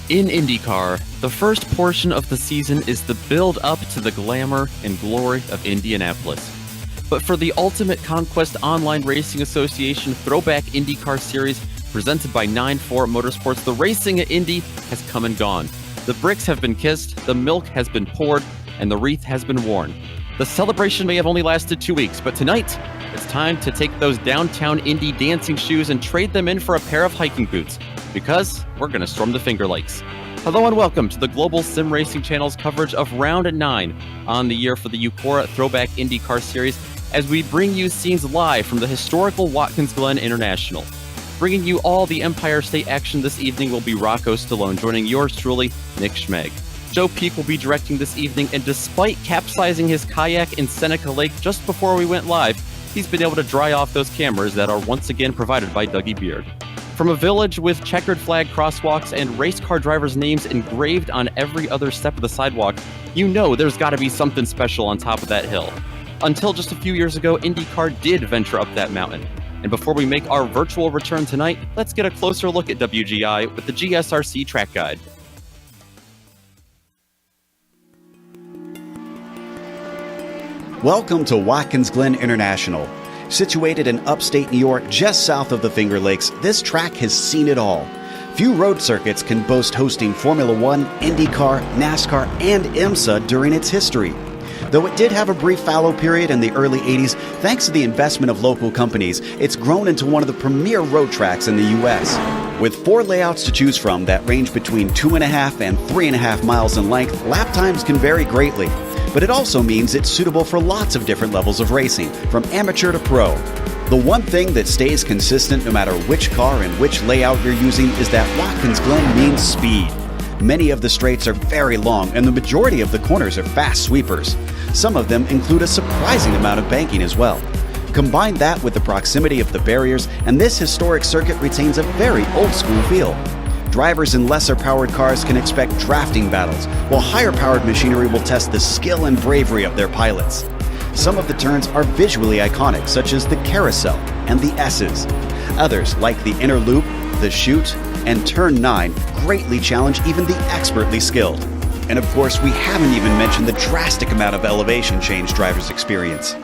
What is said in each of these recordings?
In IndyCar, the first portion of the season is the build-up to the glamour and glory of Indianapolis. But for the ultimate Conquest Online Racing Association Throwback Indycar Series, presented by 9-4 Motorsports, the racing at Indy has come and gone. The bricks have been kissed, the milk has been poured, and the wreath has been worn. The celebration may have only lasted 2 weeks, but tonight, it's time to take those downtown Indy dancing shoes and trade them in for a pair of hiking boots, because we're going to storm the Finger Lakes. Hello and welcome to the Global Sim Racing Channel's coverage of Round 9 on the year for the Eucora Throwback Indycar Series, as we bring you scenes live from the historical Watkins Glen International. Bringing you all the Empire State action this evening will be Rocco Stallone, joining yours truly, Nick Schmeg. Joe Peak will be directing this evening, and despite capsizing his kayak in Seneca Lake just before we went live, he's been able to dry off those cameras that are once again provided by Dougie Beard. From a village with checkered flag crosswalks and race car drivers' names engraved on every other step of the sidewalk, you know there's got to be something special on top of that hill. Until just a few years ago, IndyCar did venture up that mountain. And before we make our virtual return tonight, let's get a closer look at WGI with the GSRC Track Guide. Welcome to Watkins Glen International. Situated in upstate New York, just south of the Finger Lakes, this track has seen it all. Few road circuits can boast hosting Formula One, IndyCar, NASCAR, and IMSA during its history. Though it did have a brief fallow period in the early 80s, thanks to the investment of local companies, it's grown into one of the premier road tracks in the U.S. With 4 layouts to choose from that range between 2.5 and 3.5 miles in length, lap times can vary greatly. But it also means it's suitable for lots of different levels of racing, from amateur to pro. The one thing that stays consistent no matter which car and which layout you're using is that Watkins Glen means speed. Many of the straights are very long, and the majority of the corners are fast sweepers. Some of them include a surprising amount of banking as well. Combine that with the proximity of the barriers, and this historic circuit retains a very old-school feel. Drivers in lesser-powered cars can expect drafting battles, while higher-powered machinery will test the skill and bravery of their pilots. Some of the turns are visually iconic, such as the carousel and the S's. Others, like the inner loop, the chute, and Turn 9, greatly challenge even the expertly skilled. And of course, we haven't even mentioned the drastic amount of elevation change drivers experience.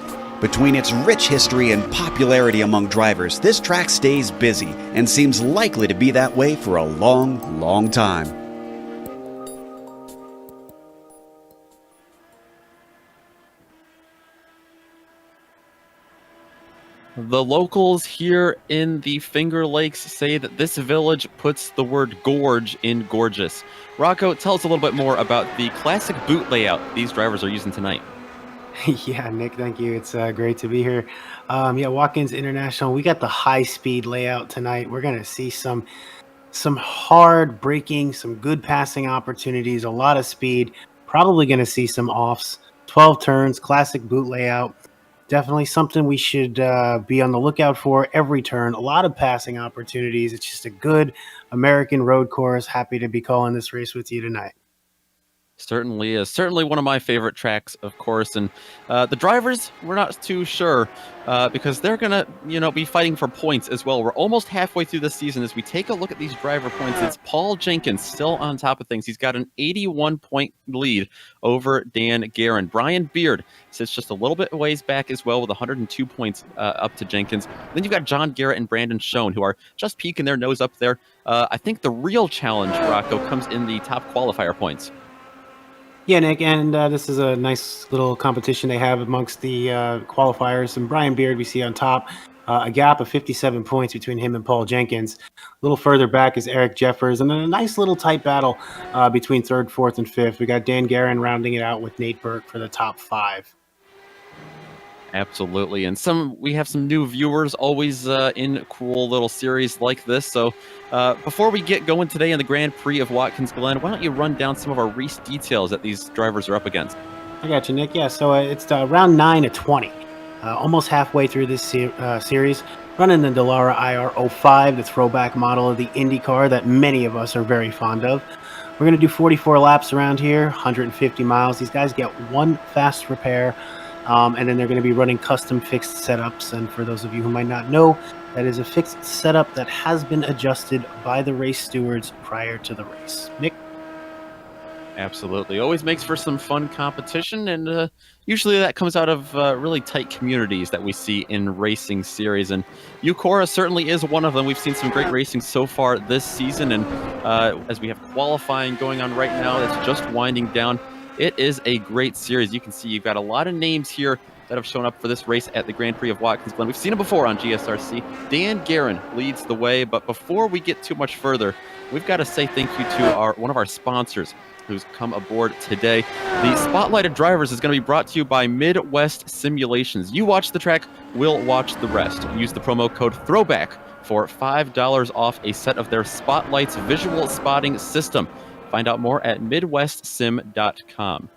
Between its rich history and popularity among drivers, this track stays busy and seems likely to be that way for a long, long time. The locals here in the Finger Lakes say that this village puts the word gorge in gorgeous. Rocco, tell us a little bit more about the classic boot layout these drivers are using tonight. Yeah, Nick, thank you. It's great to be here. Watkins International, we got the high-speed layout tonight. We're going to see some hard braking, some good passing opportunities, a lot of speed. Probably going to see some offs, 12 turns, classic boot layout. Definitely something we should be on the lookout for every turn. A lot of passing opportunities. It's just a good American road course. Happy to be calling this race with you tonight. Certainly is. Certainly one of my favorite tracks, of course. And the drivers, we're not too sure because they're going to, be fighting for points as well. We're almost halfway through the season. As we take a look at these driver points, it's Paul Jenkins still on top of things. He's got an 81-point lead over Dan Guerin. Brian Beard sits just a little bit ways back as well with 102 points up to Jenkins. Then you've got John Garrett and Brandon Schoen, who are just peeking their nose up there. I think the real challenge, Rocco, comes in the top qualifier points. Yeah, Nick, and this is a nice little competition they have amongst the qualifiers. And Brian Beard we see on top, a gap of 57 points between him and Paul Jenkins. A little further back is Eric Jeffers, and then a nice little tight battle between 3rd, 4th, and 5th. We got Dan Guerin rounding it out with Nate Burke for the top 5. Absolutely. And we have some new viewers always in a cool little series like this. So before we get going today in the Grand Prix of Watkins Glen, why don't you run down some of our race details that these drivers are up against? I got you, Nick. Yeah, so it's round 9 of 20. Almost halfway through this series. Running the Dallara IR05, the throwback model of the IndyCar that many of us are very fond of. We're going to do 44 laps around here, 150 miles. These guys get one fast repair. And then they're going to be running custom fixed setups. And for those of you who might not know, that is a fixed setup that has been adjusted by the race stewards prior to the race. Nick? Absolutely. Always makes for some fun competition, and usually that comes out of really tight communities that we see in racing series. And Eucora certainly is one of them. We've seen some great racing so far this season, and as we have qualifying going on right now, it's just winding down. It is a great series. You can see you've got a lot of names here that have shown up for this race at the Grand Prix of Watkins Glen. We've seen them before on GSRC. Dan Guerin leads the way, but before we get too much further, we've got to say thank you to one of our sponsors who's come aboard today. The Spotlighted Drivers is going to be brought to you by Midwest Simulations. You watch the track, we'll watch the rest. Use the promo code THROWBACK for $5 off a set of their Spotlights visual spotting system. Find out more at midwestsim.com.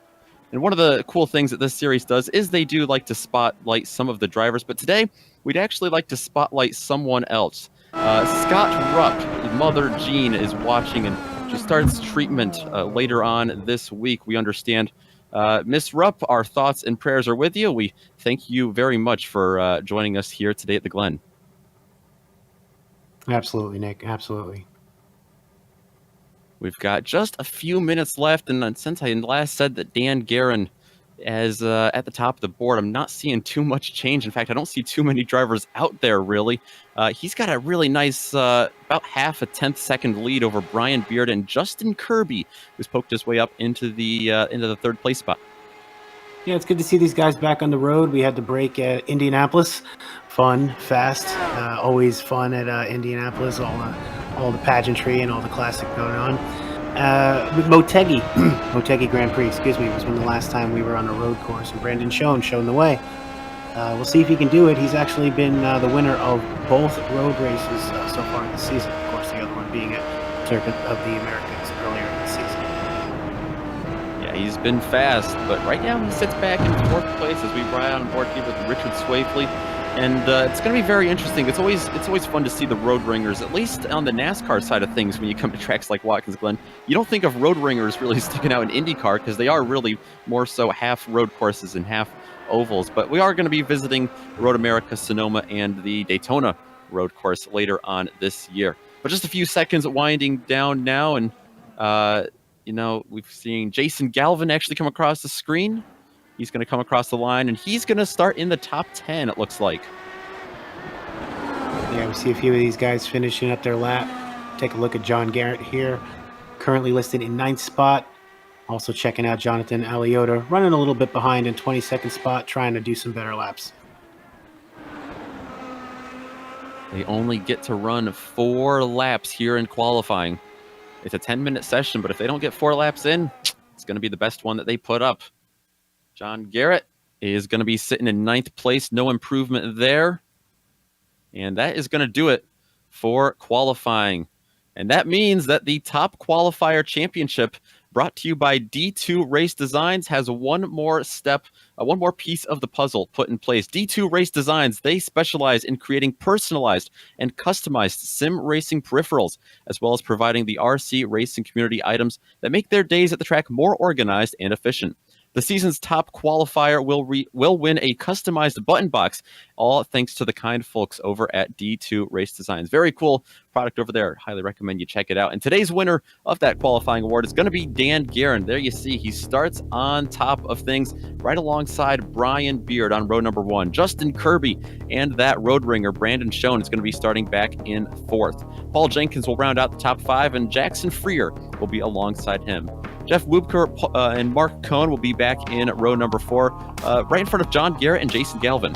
And one of the cool things that this series does is they do like to spotlight some of the drivers, but today we'd actually like to spotlight someone else. Scott Rupp, Mother Jean, is watching, and she starts treatment later on this week, we understand. Miss Rupp, our thoughts and prayers are with you. We thank you very much for joining us here today at the Glen. Absolutely, Nick. Absolutely. We've got just a few minutes left, and since I last said that Dan Guerin is at the top of the board, I'm not seeing too much change. In fact, I don't see too many drivers out there, really. He's got a really nice, about half a 10th second lead over Brian Beard and Justin Kirby, who's poked his way up into the third place spot. Yeah, it's good to see these guys back on the road. We had the break at Indianapolis. Fun, fast, always fun at Indianapolis. All the pageantry and all the classic going on. Motegi Grand Prix, was when the last time we were on a road course, and Brandon Schoen showing the way. We'll see if he can do it. He's actually been the winner of both road races so far this season. Of course, the other one being at Circuit of the Americas earlier in the season. Yeah, he's been fast, but right now he sits back in fourth place as we ride on board here with Richard Swafley. And it's going to be very interesting. It's always fun to see the road ringers, at least on the NASCAR side of things. When you come to tracks like Watkins Glen, you don't think of road ringers really sticking out in IndyCar because they are really more so half road courses and half ovals. But we are going to be visiting Road America, Sonoma, and the Daytona road course later on this year. But just a few seconds winding down now, and we've seen Jason Galvin actually come across the screen. He's going to come across the line, and he's going to start in the top 10, it looks like. Yeah, we see a few of these guys finishing up their lap. Take a look at John Garrett here, currently listed in 9th spot. Also checking out Jonathan Aliota, running a little bit behind in 22nd spot, trying to do some better laps. They only get to run 4 laps here in qualifying. It's a 10-minute session, but if they don't get 4 laps in, it's going to be the best one that they put up. John Garrett is going to be sitting in 9th place. No improvement there. And that is going to do it for qualifying. And that means that the top qualifier championship, brought to you by D2 Race Designs, has one more piece of the puzzle put in place. D2 Race Designs, they specialize in creating personalized and customized sim racing peripherals, as well as providing the RC racing community items that make their days at the track more organized and efficient. The season's top qualifier will win a customized button box, all thanks to the kind folks over at D2 Race Designs. Very cool product over there. Highly recommend you check it out. And today's winner of that qualifying award is going to be Dan Guerin. There you see, he starts on top of things right alongside Brian Beard on row number 1. Justin Kirby and that road ringer, Brandon Schoen, is going to be starting back in 4th. Paul Jenkins will round out the top 5, and Jackson Freer will be alongside him. Jeff Wubker and Mark Cohn will be back in row number 4, right in front of John Garrett and Jason Galvin.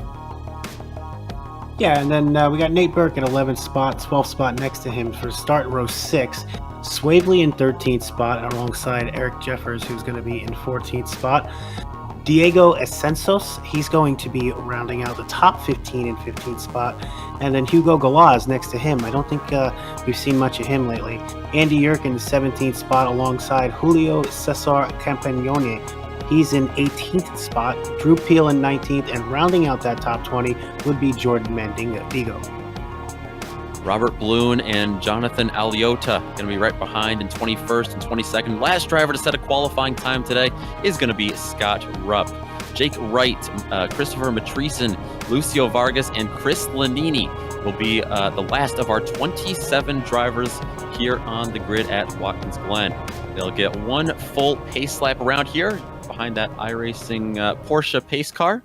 Yeah, and then we got Nate Burke at 11th spot, 12th spot next to him for start row 6. Swavely in 13th spot alongside Eric Jeffers, who's going to be in 14th spot. Diego Ascensos, he's going to be rounding out the top 15 in 15th spot. And then Hugo Galaz next to him. I don't think we've seen much of him lately. Andy Yerk in the 17th spot alongside Julio Cesar Campagnone. He's in 18th spot. Drew Peel in 19th. And rounding out that top 20 would be Jordan Mandingo. Robert Bloon and Jonathan Aliota going to be right behind in 21st and 22nd. Last driver to set a qualifying time today is going to be Scott Rupp. Jake Wright, Christopher Matrisen, Lucio Vargas, and Chris Lanini will be the last of our 27 drivers here on the grid at Watkins Glen. They'll get one full pace lap around here behind that iRacing Porsche pace car.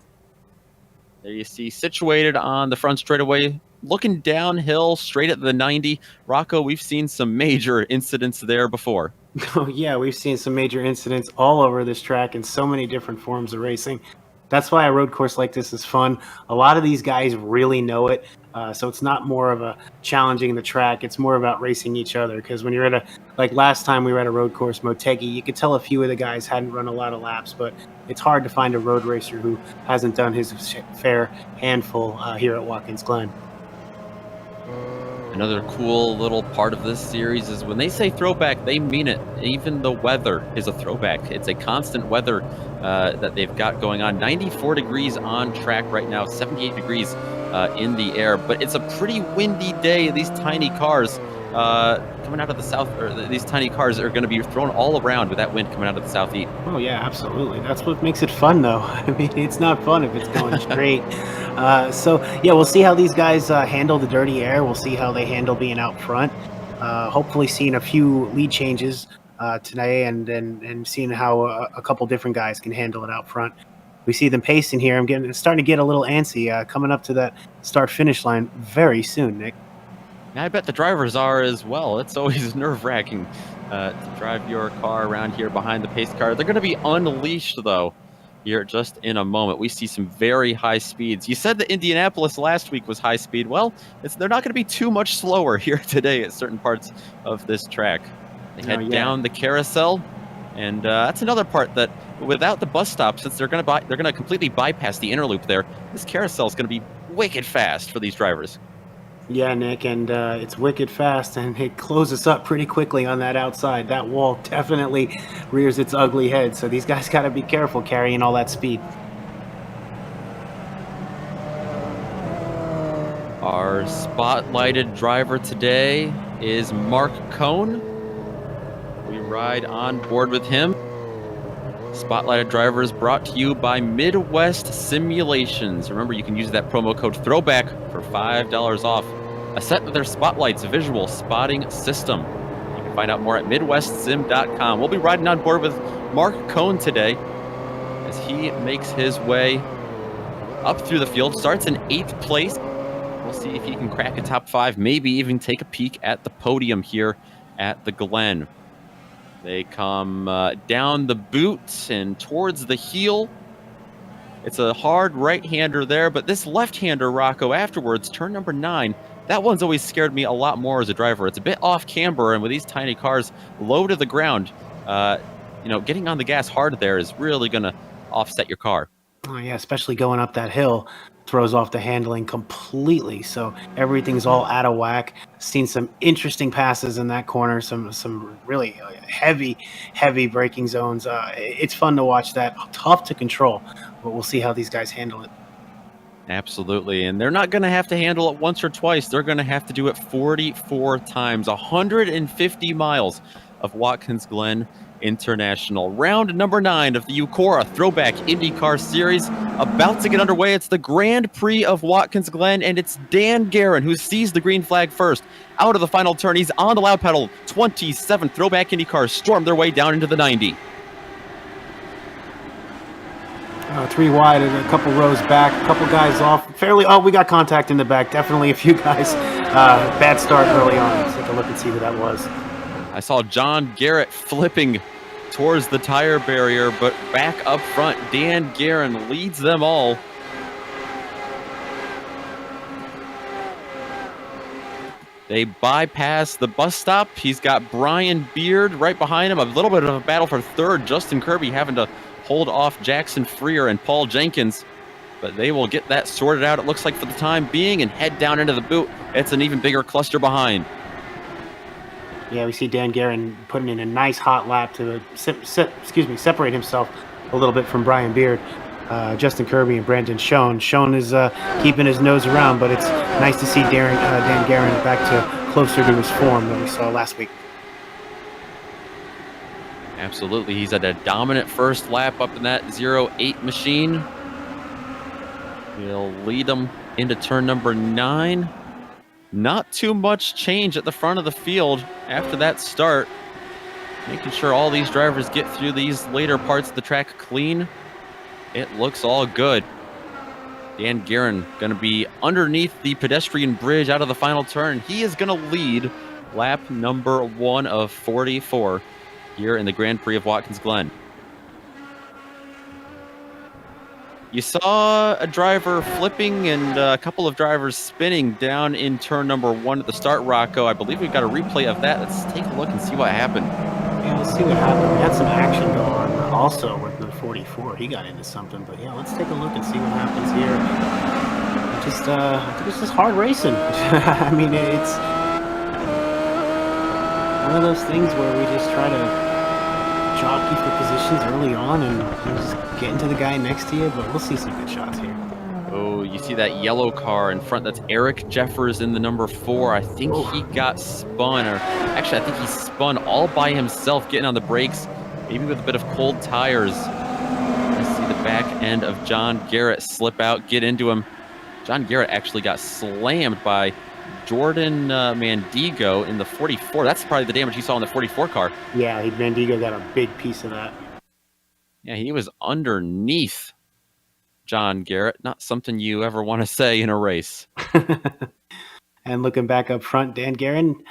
There you see, situated on the front straightaway, looking downhill straight at the 90. Rocco, we've seen some major incidents there before. Oh, yeah, we've seen some major incidents all over this track in so many different forms of racing. That's why a road course like this is fun. A lot of these guys really know it, so it's not more of a challenging the track. It's more about racing each other, because when you're at like last time we were at a road course, Motegi, you could tell a few of the guys hadn't run a lot of laps, but it's hard to find a road racer who hasn't done his fair handful here at Watkins Glen. Another cool little part of this series is when they say throwback, they mean it. Even the weather is a throwback. It's a constant weather that they've got going on. 94 degrees on track right now, 78 degrees in the air. But it's a pretty windy day. These tiny cars coming out of the south, or these tiny cars are going to be thrown all around with that wind coming out of the southeast. Oh, yeah, absolutely. That's what makes it fun, though. I mean, it's not fun if it's going straight. So, yeah, we'll see how these guys handle the dirty air. We'll see how they handle being out front. Hopefully seeing a few lead changes today and seeing how a couple different guys can handle it out front. We see them pacing here. I'm starting to get a little antsy coming up to that start-finish line very soon, Nick. I bet the drivers are as well. It's always nerve-wracking to drive your car around here behind the pace car. They're going to be unleashed, though, here just in a moment. We see some very high speeds. You said that Indianapolis last week was high speed. Well, they're not going to be too much slower here today at certain parts of this track. They head down the carousel, and that's another part that without the bus stop, since they're going to completely bypass the inner loop there, this carousel is going to be wicked fast for these drivers. Yeah, Nick, and it's wicked fast, and it closes up pretty quickly on that outside. That wall definitely rears its ugly head, so these guys got to be careful carrying all that speed. Our spotlighted driver today is Mark Cohn. We ride on board with him. Spotlighted driver is brought to you by Midwest Simulations. Remember, you can use that promo code THROWBACK for $5 off a set of their Spotlight's visual spotting system. You can find out more at MidwestSim.com. We'll be riding on board with Mark Cohn today as he makes his way up through the field. Starts in 8th place. We'll see if he can crack a top 5, maybe even take a peek at the podium here at the Glen. They come down the boot and towards the heel. It's a hard right-hander there, but this left-hander, Rocco, afterwards, turn number 9, that one's always scared me a lot more as a driver. It's a bit off camber, and with these tiny cars low to the ground, getting on the gas hard there is really going to offset your car. Oh, yeah, especially going up that hill. Throws off the handling completely, so everything's all out of whack. Seen some interesting passes in that corner, some really heavy braking zones. It's fun to watch that. Tough to control, but we'll see how these guys handle it. Absolutely, and they're not going to have to handle it once or twice. They're going to have to do it 44 times, 150 miles of Watkins Glen International. Round number 9 of the Eucora Throwback Indycar Series about to get underway. It's the Grand Prix of Watkins Glen, and it's Dan Guerin who sees the green flag first. Out of the final turn, he's on the loud pedal. 27 Throwback Indycars storm their way down into the 90. 3 wide and a couple rows back, a couple guys off. We got contact in the back. Definitely a few guys. Bad start early on. Let's take a look and see who that was. I saw John Garrett flipping towards the tire barrier, but back up front, Dan Guerin leads them all. They bypass the bus stop. He's got Brian Beard right behind him. A little bit of a battle for third. Justin Kirby having to hold off Jackson Freer and Paul Jenkins. But they will get that sorted out, it looks like, for the time being, and head down into the boot. It's an even bigger cluster behind. Yeah, we see Dan Guerin putting in a nice hot lap to separate himself a little bit from Brian Beard. Justin Kirby and Brandon Schoen. Schoen is keeping his nose around, but it's nice to see Dan Guerin back to closer to his form than we saw last week. Absolutely. He's at a dominant first lap up in that 0.8 machine. He'll lead them into turn number 9. Not too much change at the front of the field after that start. Making sure all these drivers get through these later parts of the track clean. It looks all good. Dan Guerin going to be underneath the pedestrian bridge out of the final turn. He is going to lead lap number 1 of 44 here in the Grand Prix of Watkins Glen. You saw a driver flipping and a couple of drivers spinning down in turn number 1 at the start, Rocco. I believe we've got a replay of that. Let's take a look and see what happened. Yeah, let's see what happened. We had some action going on also with the 44. He got into something, but yeah, let's take a look and see what happens here. I think it's just hard racing. I mean, it's one of those things where we just try to jockey for positions early on and just get into the guy next to you, but we'll see some good shots here. Oh, you see that yellow car in front? That's Eric Jeffers in the number 4. I think he got spun, or actually I think he spun all by himself getting on the brakes, maybe with a bit of cold tires. I see the back end of John Garrett slip out, get into him. John Garrett actually got slammed by Jordan Mandigo in the 44. That's probably the damage he saw in the 44 car. Yeah, Mandigo got a big piece of that. Yeah, he was underneath John Garrett. Not something you ever want to say in a race. And looking back up front, Dan Guerin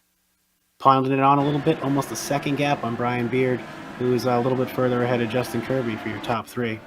pounding it on a little bit, almost a second gap on Brian Beard, who is a little bit further ahead of Justin Kirby for your top 3.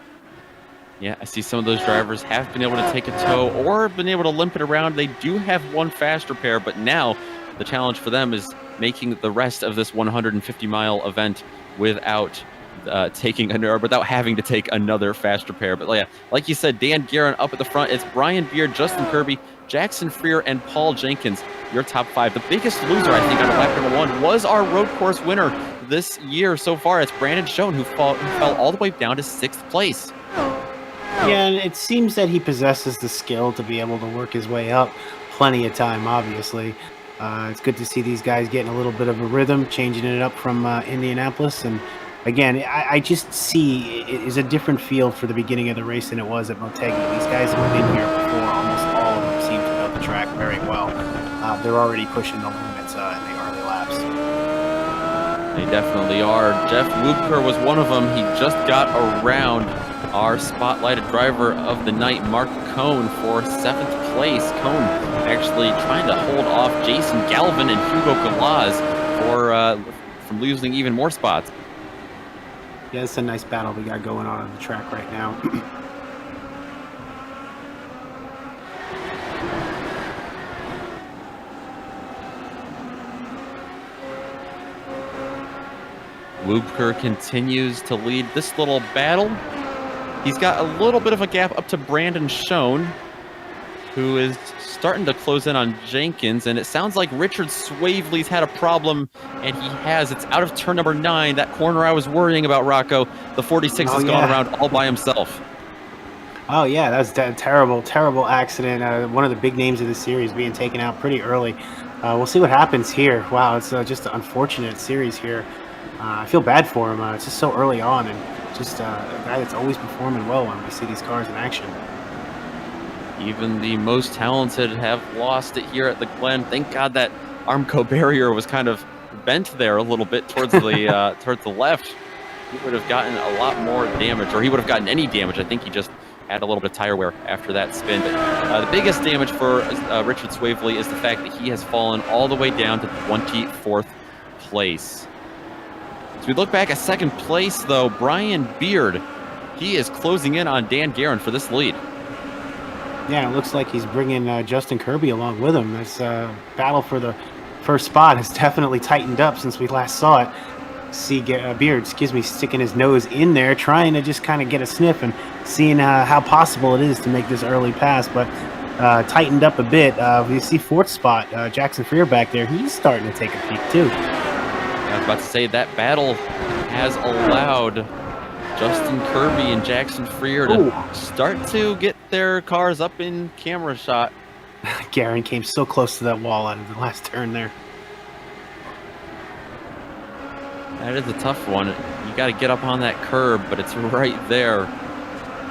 Yeah, I see some of those drivers have been able to take a tow or been able to limp it around. They do have one fast repair, but now the challenge for them is making the rest of this 150-mile event without without having to take another fast repair. But yeah, like you said, Dan Guerin up at the front. It's Brian Beard, Justin Kirby, Jackson Freer, and Paul Jenkins, your top 5. The biggest loser, I think, on lap number 1 was our road course winner this year so far. It's Brandon Schoen, who fell all the way down to 6th place. Yeah, and it seems that he possesses the skill to be able to work his way up. Plenty of time, obviously. It's good to see these guys getting a little bit of a rhythm, changing it up from Indianapolis. And again, I just see it is a different feel for the beginning of the race than it was at Motegi. These guys have been here before. Almost all of them seem to know the track very well. They're already pushing the limits in the early laps. They definitely are. Jeff Woopker was one of them. He just got around our spotlighted driver of the night, Mark Cohn, for 7th place. Cohn actually trying to hold off Jason Galvin and Hugo Galaz from losing even more spots. Yeah, it's a nice battle we got going on the track right now. Woopker continues to lead this little battle. He's got a little bit of a gap up to Brandon Schoen, who is starting to close in on Jenkins, and it sounds like Richard Swavely's had a problem, and he has. It's out of turn number 9, that corner I was worrying about, Rocco. The 46 has gone around all by himself. Oh, yeah, that's a terrible, terrible accident. One of the big names of the series being taken out pretty early. We'll see what happens here. Wow, it's just an unfortunate series here. I feel bad for him. It's just so early on, and just a guy that's always performing well when we see these cars in action. Even the most talented have lost it here at the Glen. Thank God that Armco barrier was kind of bent there a little bit towards the towards the left. He would have gotten a lot more damage, or he would have gotten any damage. I think he just had a little bit of tire wear after that spin. But the biggest damage for Richard Swavely is the fact that he has fallen all the way down to 24th place. As we look back at 2nd place, though, Brian Beard, he is closing in on Dan Guerin for this lead. Yeah, it looks like he's bringing Justin Kirby along with him. This battle for the first spot has definitely tightened up since we last saw it. See Beard, sticking his nose in there, trying to just kind of get a sniff and seeing how possible it is to make this early pass, but tightened up a bit. We see 4th spot, Jackson Freer back there. He's starting to take a peek too. I was about to say that battle has allowed Justin Kirby and Jackson Freer to start to get their cars up in camera shot. Guerin came so close to that wall out of the last turn there. That is a tough one. You got to get up on that curb, but it's right there,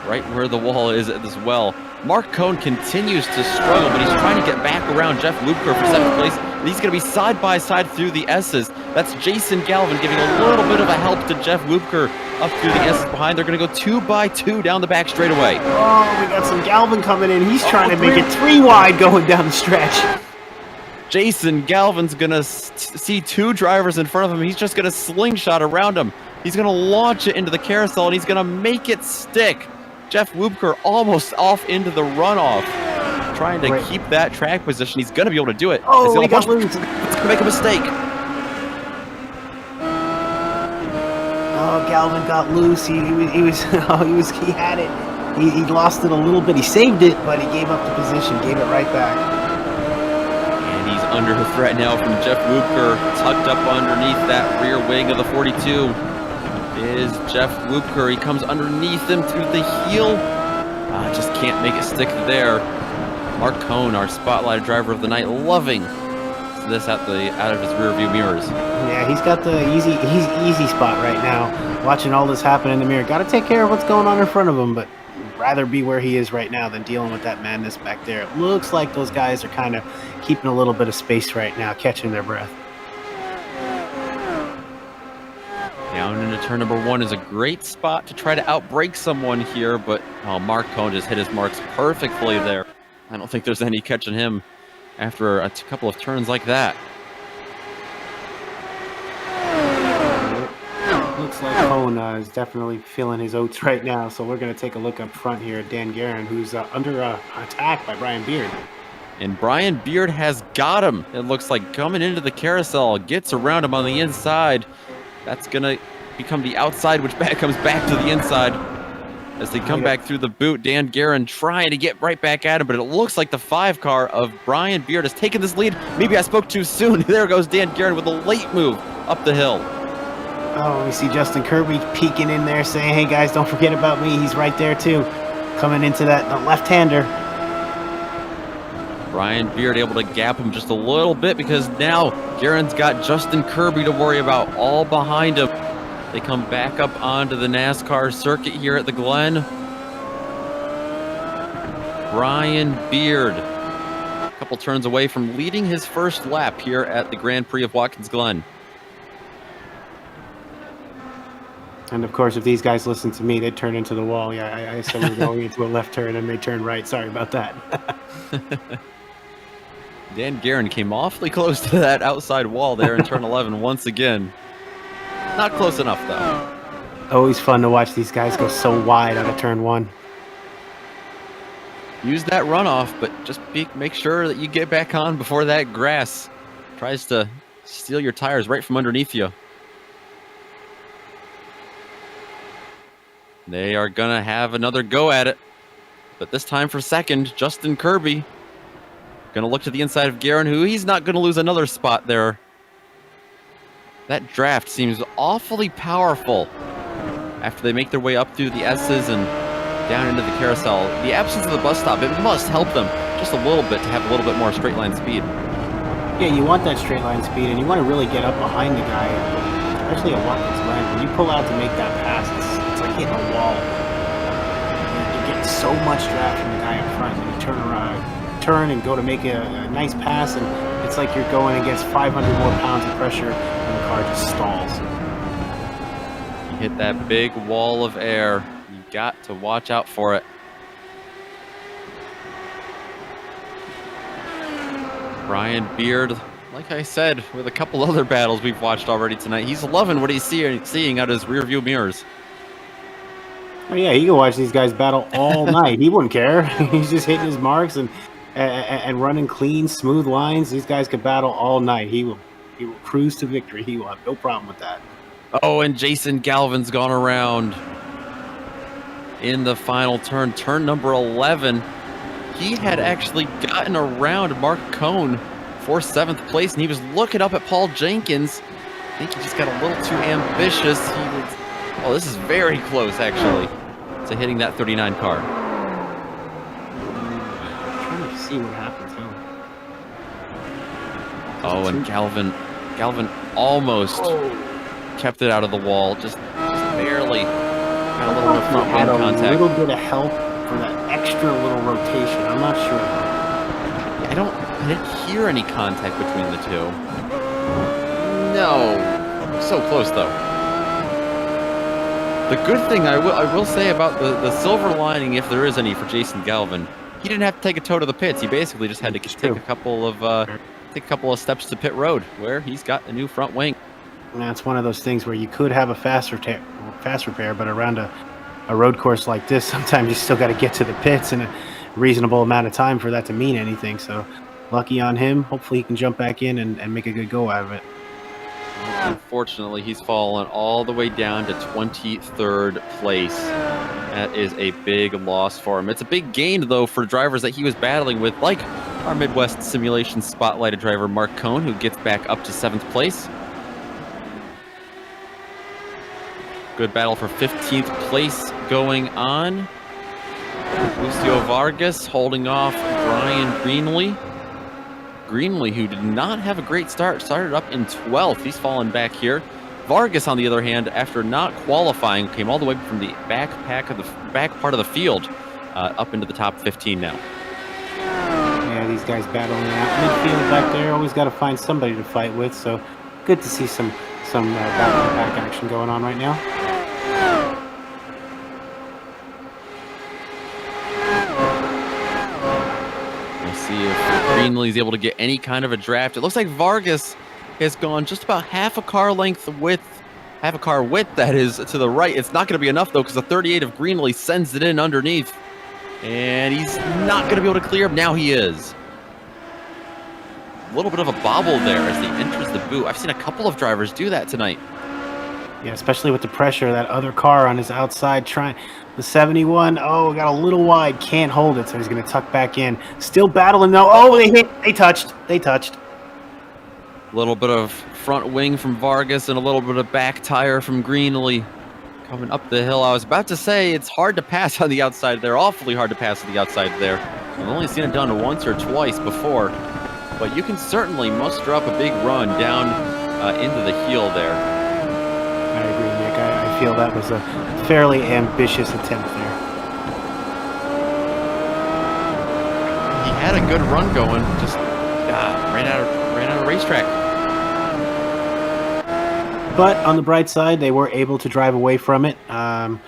right where the wall is as well. Mark Cohn continues to struggle, but he's trying to get back around Jeff Lubker for 7th place. And he's going to be side by side through the S's. That's Jason Galvin giving a little bit of a help to Jeff Lubker up through the S's behind. They're going to go 2 by 2 down the back straightaway. Oh, we got some Galvin coming in. He's trying to make it 3 wide going down the stretch. Jason Galvin's going to see 2 drivers in front of him. He's just going to slingshot around him. He's going to launch it into the carousel, and he's going to make it stick. Jeff Lubker almost off into the runoff, trying to keep that track position. He's going to be able to do it. Oh, he got loose. It's going to make a mistake. Oh, Galvin got loose. He had it. He lost it a little bit. He saved it, but he gave up the position, gave it right back. And he's under threat now from Jeff Lubker, tucked up underneath that rear wing of the 42. Is Jeff Lubker. He comes underneath him through the heel. Just can't make it stick there. Mark Cohn, our spotlight driver of the night, loving this out of his rear view mirrors. Yeah, he's got the easy spot right now. Watching all this happen in the mirror. Got to take care of what's going on in front of him, but rather be where he is right now than dealing with that madness back there. It looks like those guys are kind of keeping a little bit of space right now, catching their breath. Down into turn number 1 is a great spot to try to outbrake someone here, but Mark Cohn just hit his marks perfectly there. I don't think there's any catching him after a couple of turns like that. Looks like Cohn is definitely feeling his oats right now, so we're going to take a look up front here at Dan Guerin, who's under attack by Brian Beard. And Brian Beard has got him. It looks like coming into the carousel, gets around him on the inside. That's going to become the outside, which comes back to the inside. As they come back through the boot, Dan Guerin trying to get right back at him, but it looks like the 5 car of Brian Beard has taken this lead. Maybe I spoke too soon. There goes Dan Guerin with a late move up the hill. Oh, we see Justin Kirby peeking in there saying, hey guys, don't forget about me. He's right there too. Coming into the left-hander. Brian Beard able to gap him just a little bit because now Guerin's got Justin Kirby to worry about all behind him. They come back up onto the NASCAR circuit here at the Glen. Brian Beard, a couple turns away from leading his first lap here at the Grand Prix of Watkins Glen. And of course, if these guys listen to me, they'd turn into the wall. Yeah, I said we were going into a left turn and they turned right. Sorry about that. Dan Guerin came awfully close to that outside wall there in turn 11 once again. Not close enough, though. Always fun to watch these guys go so wide out of turn 1. Use that runoff, but just make sure that you get back on before that grass tries to steal your tires right from underneath you. They are going to have another go at it, but this time for second, Justin Kirby. Going to look to the inside of Guerin, who he's not going to lose another spot there. That draft seems awfully powerful after they make their way up through the S's and down into the carousel. The absence of the bus stop, it must help them just a little bit to have a little bit more straight line speed. Yeah, you want that straight line speed, and you want to really get up behind the guy, especially at Watkins Glen. When you pull out to make that pass, it's like hitting a wall. You're getting so much draft from the guy up front, and you turn and go to make a nice pass, and it's like you're going against 500 more pounds of pressure, and the car just stalls. You hit that big wall of air. You got to watch out for it. Brian Beard, like I said, with a couple other battles we've watched already tonight, he's loving what he's seeing out of his rear view mirrors. Oh yeah, he can watch these guys battle all night. He wouldn't care. He's just hitting his marks and running clean, smooth lines. These guys could battle all night. He will cruise to victory. He will have no problem with that. Oh, and Jason Galvin's gone around in the final turn, turn number 11. He had actually gotten around Mark Cohn for 7th place, and he was looking up at Paul Jenkins. I think he just got a little too ambitious. Oh, this is very close, actually, to hitting that 39 car. I'm trying to see what happened to him. Oh, and Galvin almost kept it out of the wall. Just barely got a little bit of front Had wing a contact. little bit of help for that extra little rotation. I'm not sure. I didn't hear any contact between the two. No. So close, though. The good thing I will say about the silver lining, if there is any, for Jason Galvin, he didn't have to take a tow to the pits. He basically just had to take a couple of steps to pit road, where he's got a new front wing. And that's one of those things where you could have a fast repair, but around a road course like this, sometimes you still got to get to the pits in a reasonable amount of time for that to mean anything. So lucky on him. Hopefully he can jump back in and make a good go out of it. Unfortunately, he's fallen all the way down to 23rd place. That is a big loss for him. It's a big gain, though, for drivers that he was battling with, like our Midwest Simulation spotlighted driver Mark Cohn, who gets back up to 7th place. Good battle for 15th place going on. Lucio Vargas holding off Brian Greenlee. Greenlee, who did not have a great start, started up in 12th. He's fallen back here. Vargas, on the other hand, after not qualifying, came all the way from the back part of the field up into the top 15 now. Yeah, these guys battling out midfield back there. Always got to find somebody to fight with. So good to see some back action going on right now. See if Greenlee's able to get any kind of a draft. It looks like Vargas has gone just about half a car width, that is, to the right. It's not going to be enough, though, because the 38 of Greenlee sends it in underneath. And he's not going to be able to clear him. Now he is. A little bit of a bobble there as he enters the boot. I've seen a couple of drivers do that tonight. Yeah, especially with the pressure, that other car on his outside trying. The 71, oh, got a little wide, can't hold it, so he's going to tuck back in. Still battling, though. Oh, they touched. A little bit of front wing from Vargas and a little bit of back tire from Greenlee coming up the hill. I was about to say it's hard to pass on the outside there, awfully hard to pass on the outside there. I've only seen it done once or twice before, but you can certainly muster up a big run down into the heel there. I agree, Nick. I feel that was a fairly ambitious attempt there. He had a good run going, just ran out of racetrack. But on the bright side, they were able to drive away from it. A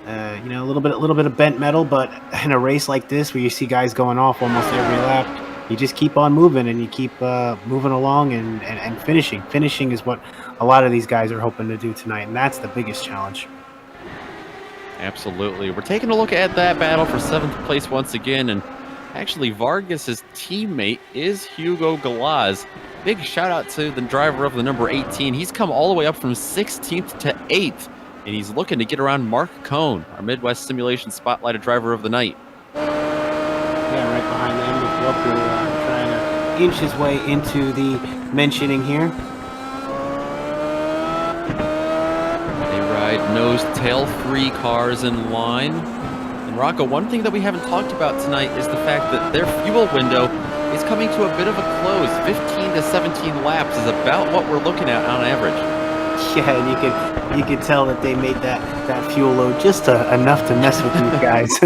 little bit of bent metal, but in a race like this, where you see guys going off almost every lap, you just keep on moving and you keep moving along and finishing. Finishing is what a lot of these guys are hoping to do tonight, and that's the biggest challenge. Absolutely. We're taking a look at that battle for 7th place once again, and actually Vargas's teammate is Hugo Galaz. Big shout out to the driver of the number 18. He's come all the way up from 16th to 8th, and he's looking to get around Mark Cohn, our Midwest Simulation spotlighted driver of the night. Yeah, right behind them with Welker trying to inch his way into the mentioning here. They ride nose-tail 3 cars in line. And Rocco, one thing that we haven't talked about tonight is the fact that their fuel window is coming to a bit of a close. 15 to 17 laps is about what we're looking at on average. Yeah, and you could tell that they made that fuel load just enough to mess with these guys.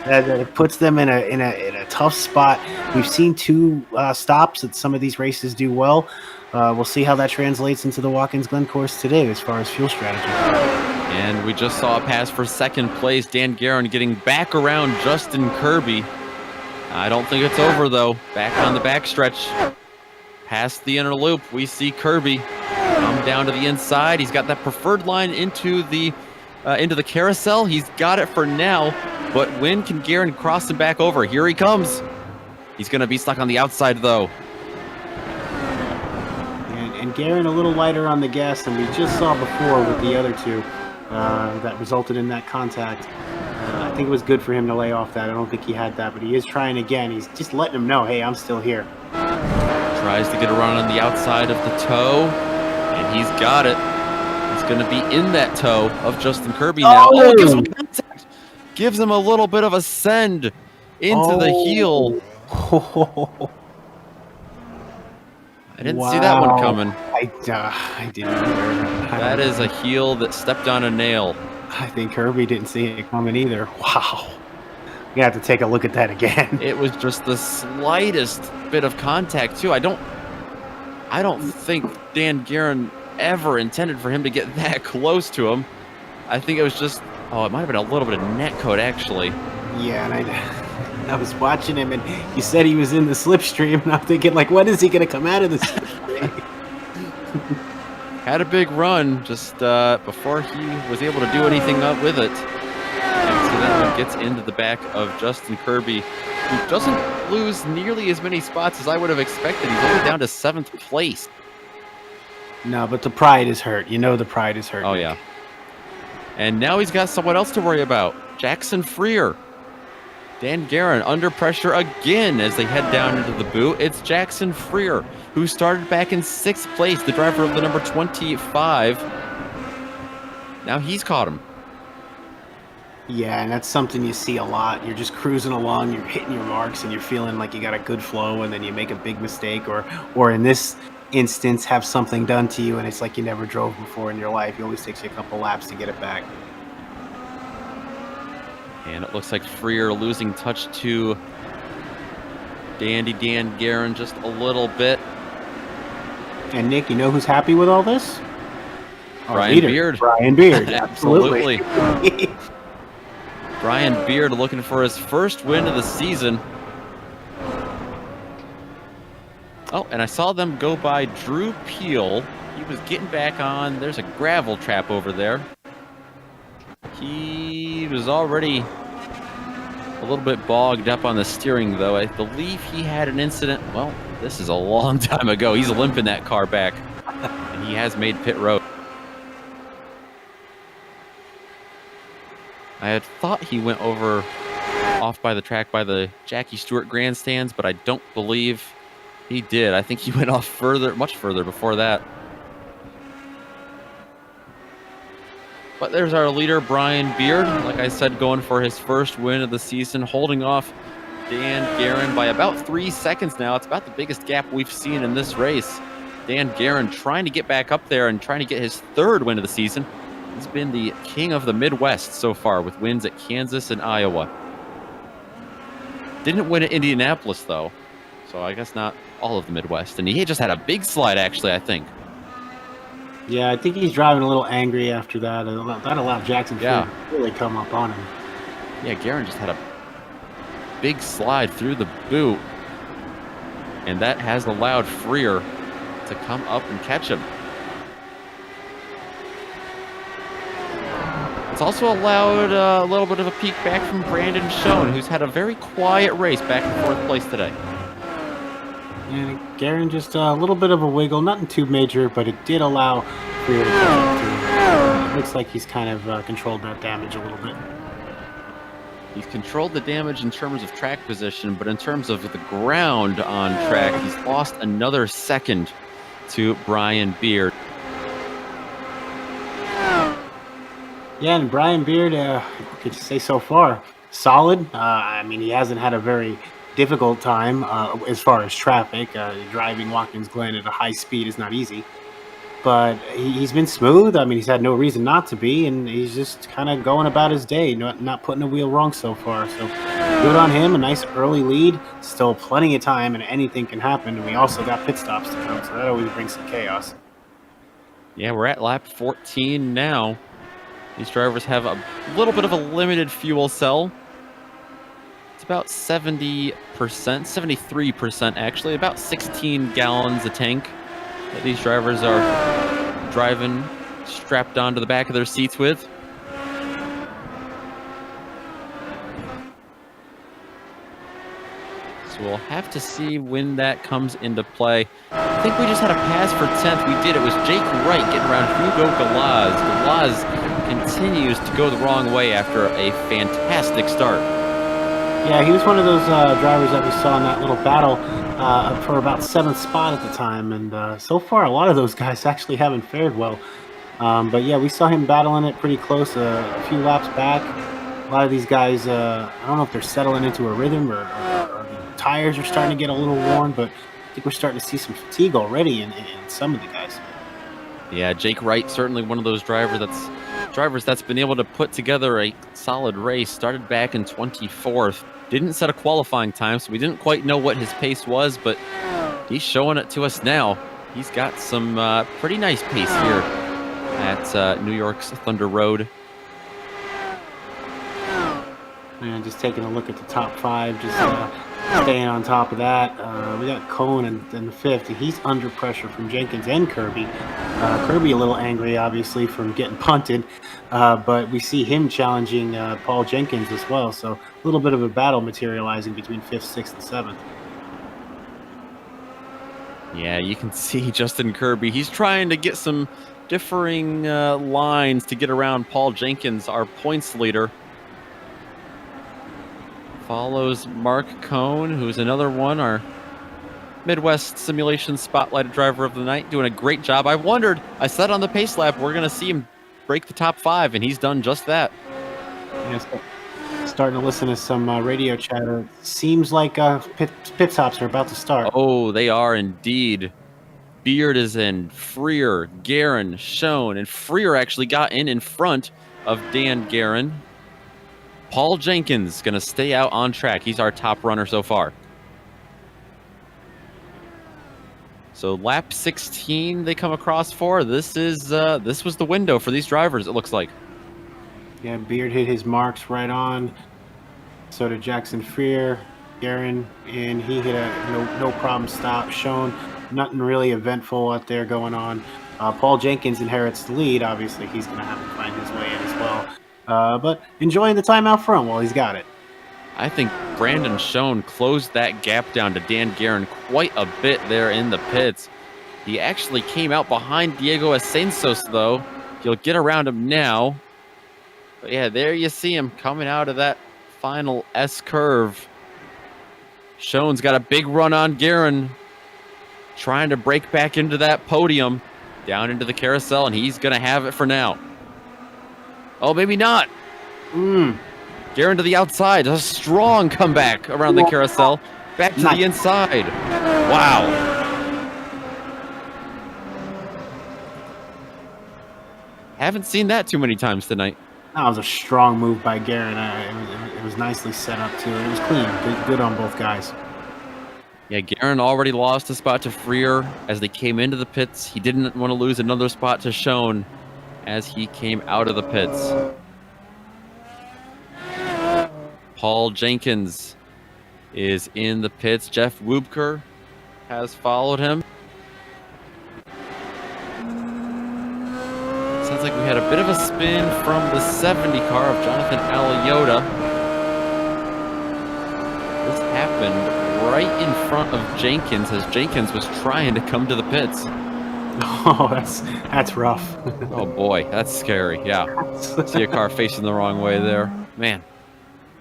It puts them in a tough spot. We've seen 2 stops that some of these races do well. We'll see how that translates into the Watkins Glen course today as far as fuel strategy. And we just saw a pass for 2nd place. Dan Guerin getting back around Justin Kirby. I don't think it's over, though. Back on the backstretch. Past the inner loop, we see Kirby come down to the inside. He's got that preferred line into the carousel. He's got it for now, but when can Guerin cross him back over? Here he comes. He's going to be stuck on the outside, though. And Guerin a little lighter on the gas than we just saw before with the other 2 that resulted in that contact. I think it was good for him to lay off that. I don't think he had that, but he is trying again. He's just letting him know, hey, I'm still here. Tries to get around on the outside of the toe, and he's got it. He's going to be in that toe of Justin Kirby now. Oh, gives him contact. Gives him a little bit of a send into the heel. I didn't see that one Wow. coming. I didn't either. That is a heel that stepped on a nail. I think Kirby didn't see it coming either. Wow. You have to take a look at that again. It was just the slightest bit of contact too. I don't think Dan Guerin ever intended for him to get that close to him. I think it was just, it might have been a little bit of net code actually. Yeah, and I was watching him, and he said he was in the slipstream, and I'm thinking, like, when is he going to come out of the slipstream? Had a big run just before he was able to do anything up with it. Accidentally gets into the back of Justin Kirby, who doesn't lose nearly as many spots as I would have expected. He's only down to 7th place. No, but the pride is hurt. You know the pride is hurt. Oh, yeah. And now he's got someone else to worry about. Jackson Freer. Dan Guerin under pressure again as they head down into the boot. It's Jackson Freer, who started back in 6th place, the driver of the number 25. Now he's caught him. Yeah, and that's something you see a lot. You're just cruising along, you're hitting your marks, and you're feeling like you got a good flow, and then you make a big mistake, or in this instance, have something done to you, and it's like you never drove before in your life. It always takes you a couple laps to get it back. And it looks like Freer losing touch to Dandy Dan Guerin just a little bit. And Nick, you know who's happy with all this? Our Brian leader, Beard. Brian Beard. Absolutely. Brian Beard looking for his first win of the season. Oh, and I saw them go by Drew Peel. He was getting back on. There's a gravel trap over there. He was already a little bit bogged up on the steering, though. I believe he had an incident. Well, this is a long time ago. He's limping that car back, and he has made pit road. I had thought he went over off by the track by the Jackie Stewart grandstands, but I don't believe he did. I think he went off further, much further before that. But there's our leader, Brian Beard. Like I said, going for his first win of the season, holding off Dan Guerin by about 3 seconds now. It's about the biggest gap we've seen in this race. Dan Guerin trying to get back up there and trying to get his 3rd win of the season. He's been the king of the Midwest so far with wins at Kansas and Iowa. Didn't win at Indianapolis, though. So I guess not all of the Midwest. And he just had a big slide, actually, I think. Yeah, I think he's driving a little angry after that. That allowed Jackson to really come up on him. Yeah, Guerin just had a big slide through the boot. And that has allowed Freer to come up and catch him. It's also allowed a little bit of a peek back from Brandon Schoen, who's had a very quiet race back in 4th place today. And Guerin just a little bit of a wiggle, nothing too major, but it did allow Freer to catch up to him. It looks like he's kind of controlled that damage a little bit. He's controlled the damage in terms of track position, but in terms of the ground on track, he's lost another second to Brian Beard. Yeah, and Brian Beard, what could you say so far? Solid. I mean, he hasn't had a very difficult time as far as traffic. Driving Watkins Glen at a high speed is not easy. But he's been smooth. I mean, he's had no reason not to be, and he's just kind of going about his day, not putting a wheel wrong so far. So good on him. A nice early lead. Still plenty of time, and anything can happen. And we also got pit stops to come, so that always brings some chaos. Yeah, we're at lap 14 now. These drivers have a little bit of a limited fuel cell. It's about 70%, 73% actually, about 16 gallons a tank that these drivers are driving strapped onto the back of their seats with. So we'll have to see when that comes into play. I think we just had a pass for 10th. We did. It was Jake Wright getting around Hugo Galaz. Galaz continues to go the wrong way after a fantastic start. Yeah, he was one of those drivers that we saw in that little battle for about 7th spot at the time. And so far, a lot of those guys actually haven't fared well. But yeah, we saw him battling it pretty close a few laps back. A lot of these guys, I don't know if they're settling into a rhythm or the tires are starting to get a little worn, but think we're starting to see some fatigue already in some of the guys. Yeah, Jake Wright, certainly one of those drivers that's been able to put together a solid race. Started back in 24th. Didn't set a qualifying time, so we didn't quite know what his pace was, but he's showing it to us now. He's got some pretty nice pace here at New York's Thunder Road. And just taking a look at the top 5, just staying on top of that. We got Cohn in the 5th. He's under pressure from Jenkins and Kirby. Kirby a little angry, obviously, from getting punted, but we see him challenging Paul Jenkins as well. So a little bit of a battle materializing between 5th, 6th, and 7th. Yeah, you can see Justin Kirby. He's trying to get some differing lines to get around Paul Jenkins, our points leader. Follows Mark Cohn, who's another one, our Midwest Simulation Spotlighted Driver of the Night, doing a great job. I said on the pace lap, we're going to see him break the top 5, and he's done just that. Yes, starting to listen to some radio chatter. Seems like pit stops are about to start. Oh, they are indeed. Beard is in, Freer, Guerin, Schoen, and Freer actually got in front of Dan Guerin. Paul Jenkins going to stay out on track. He's our top runner so far. So lap 16 they come across for. This was the window for these drivers, it looks like. Yeah, Beard hit his marks right on. So did Jackson Freer, Guerin, and he hit a no problem stop. Shown nothing really eventful out there going on. Paul Jenkins inherits the lead. Obviously, he's going to have to find his way in as well. But enjoying the time out front while he's got it. I think Brandon Schoen closed that gap down to Dan Guerin quite a bit there in the pits. He actually came out behind Diego Ascensos, though. He'll get around him now. But yeah, there you see him coming out of that final S-curve. Schoen's got a big run on Guerin, trying to break back into that podium, down into the carousel, and he's going to have it for now. Oh, maybe not. Guerin to the outside. A strong comeback around the carousel. Back to the inside. Wow. Haven't seen that too many times tonight. That was a strong move by Guerin. It was nicely set up, too. It was clean. Good on both guys. Yeah, Guerin already lost a spot to Freer as they came into the pits. He didn't want to lose another spot to Schoen as he came out of the pits. Paul Jenkins is in the pits. Jeff Wubker has followed him. Sounds like we had a bit of a spin from the 70 car of Jonathan Aliota. This happened right in front of Jenkins as Jenkins was trying to come to the pits. Oh, that's rough. Oh boy, that's scary. Yeah, see a car facing the wrong way there, man.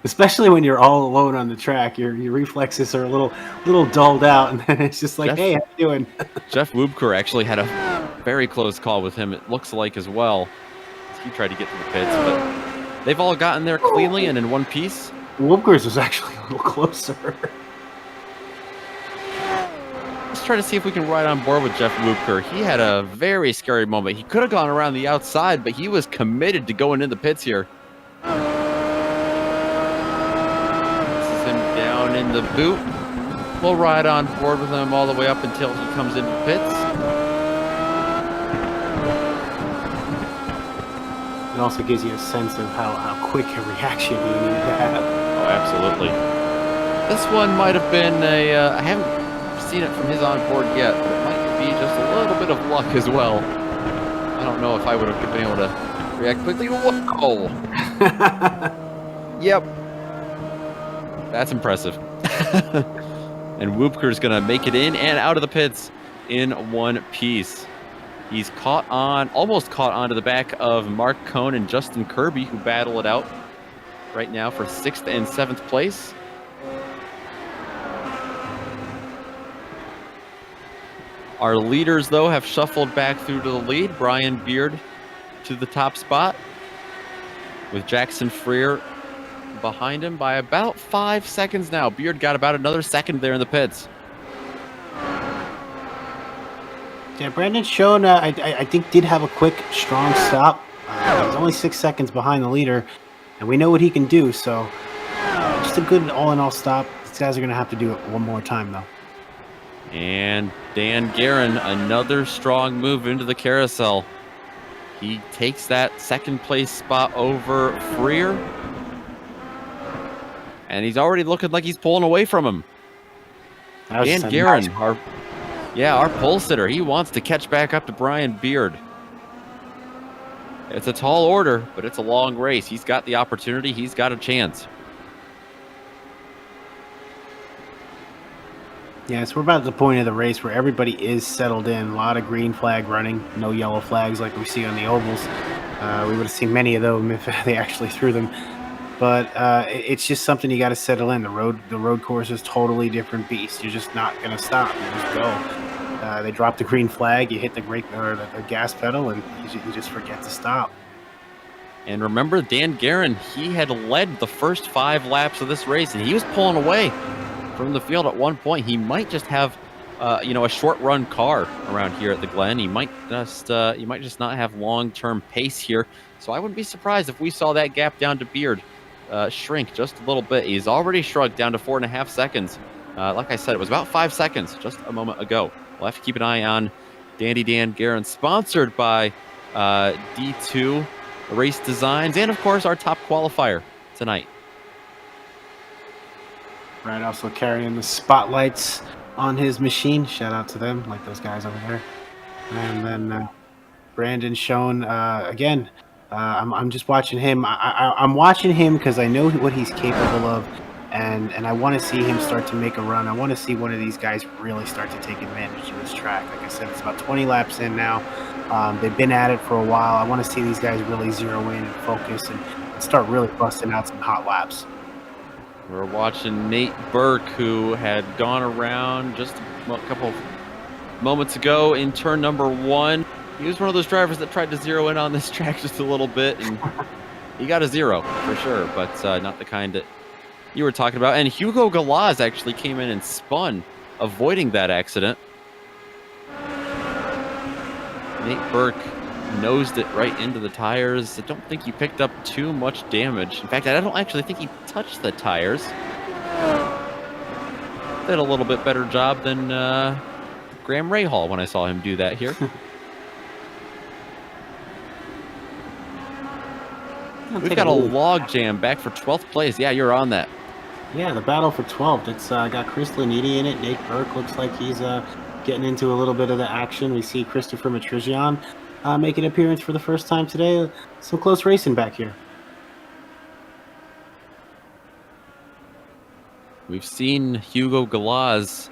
Especially when you're all alone on the track, your reflexes are a little dulled out, and then it's just like, hey, how you doing? Jeff Wubker actually had a very close call with him, it looks like, as well. He tried to get to the pits, but they've all gotten there cleanly and in one piece. Wubker's was actually a little closer. Let's try to see if we can ride on board with Jeff Wubker. He had a very scary moment. He could have gone around the outside, but he was committed to going in the pits here. This is him down in the boot. We'll ride on board with him all the way up until he comes into the pits. It also gives you a sense of how quick a reaction you need to have. Oh, absolutely. This one might have been I haven't seen it from his onboard yet, but it might be just a little bit of luck as well. I don't know if I would have been able to react quickly. Whoa! Yep. That's impressive. And Wubker's going to make it in and out of the pits in one piece. He's almost caught onto the back of Mark Cohn and Justin Kirby, who battle it out right now for 6th and 7th place. Our leaders, though, have shuffled back through to the lead. Brian Beard to the top spot, with Jackson Freer behind him by about 5 seconds now. Beard got about another second there in the pits. Yeah, Brandon Schoen, I think, did have a quick, strong stop. He's only 6 seconds behind the leader, and we know what he can do. So just a good all-in-all stop. These guys are going to have to do it one more time, though. And Dan Guerin, another strong move into the carousel. He takes that second place spot over Freer. And he's already looking like he's pulling away from him. Dan Guerin, our pole sitter, he wants to catch back up to Brian Beard. It's a tall order, but it's a long race. He's got the opportunity. He's got a chance. Yeah, so we're about at the point of the race where everybody is settled in. A lot of green flag running, no yellow flags like we see on the ovals. We would have seen many of them if they actually threw them. But it's just something you got to settle in. The road course is totally different beast. You're just not going to stop. You just go. They drop the green flag, you hit the brake or the gas pedal, and you just forget to stop. And remember, Dan Guerin, he had led the first 5 laps of this race, and he was pulling away from the field at one point. He might just have, a short run car around here at the Glen. He might just not have long-term pace here. So I wouldn't be surprised if we saw that gap down to Beard shrink just a little bit. He's already shrunk down to 4.5 seconds. Like I said, it was about 5 seconds just a moment ago. We'll have to keep an eye on Dandy Dan Guerin, sponsored by D2 Race Designs, and of course our top qualifier tonight. Right, also carrying the spotlights on his machine. Shout out to them, like those guys over there. And then Brandon Schoen, again, I'm just watching him. I'm watching him because I know what he's capable of, and I want to see him start to make a run. I want to see one of these guys really start to take advantage of this track. Like I said, it's about 20 laps in now. They've been at it for a while. I want to see these guys really zero in and focus and start really busting out some hot laps. We're watching Nate Burke, who had gone around just a couple moments ago in turn number 1. He was one of those drivers that tried to zero in on this track just a little bit, and he got a 0 for sure, but not the kind that you were talking about. And Hugo Galaz actually came in and spun, avoiding that accident. Nate Burke nosed it right into the tires. I don't think he picked up too much damage. In fact, I don't actually think he touched the tires. Did a little bit better job than Graham Rahal when I saw him do that here. We've got a log jam back for 12th place. Yeah, you're on that. Yeah, the battle for 12th. It's got Chris Lanidi in it. Nate Burke looks like he's getting into a little bit of the action. We see Christopher Matrizian make an appearance for the first time today. Some close racing back here. We've seen Hugo Galaz.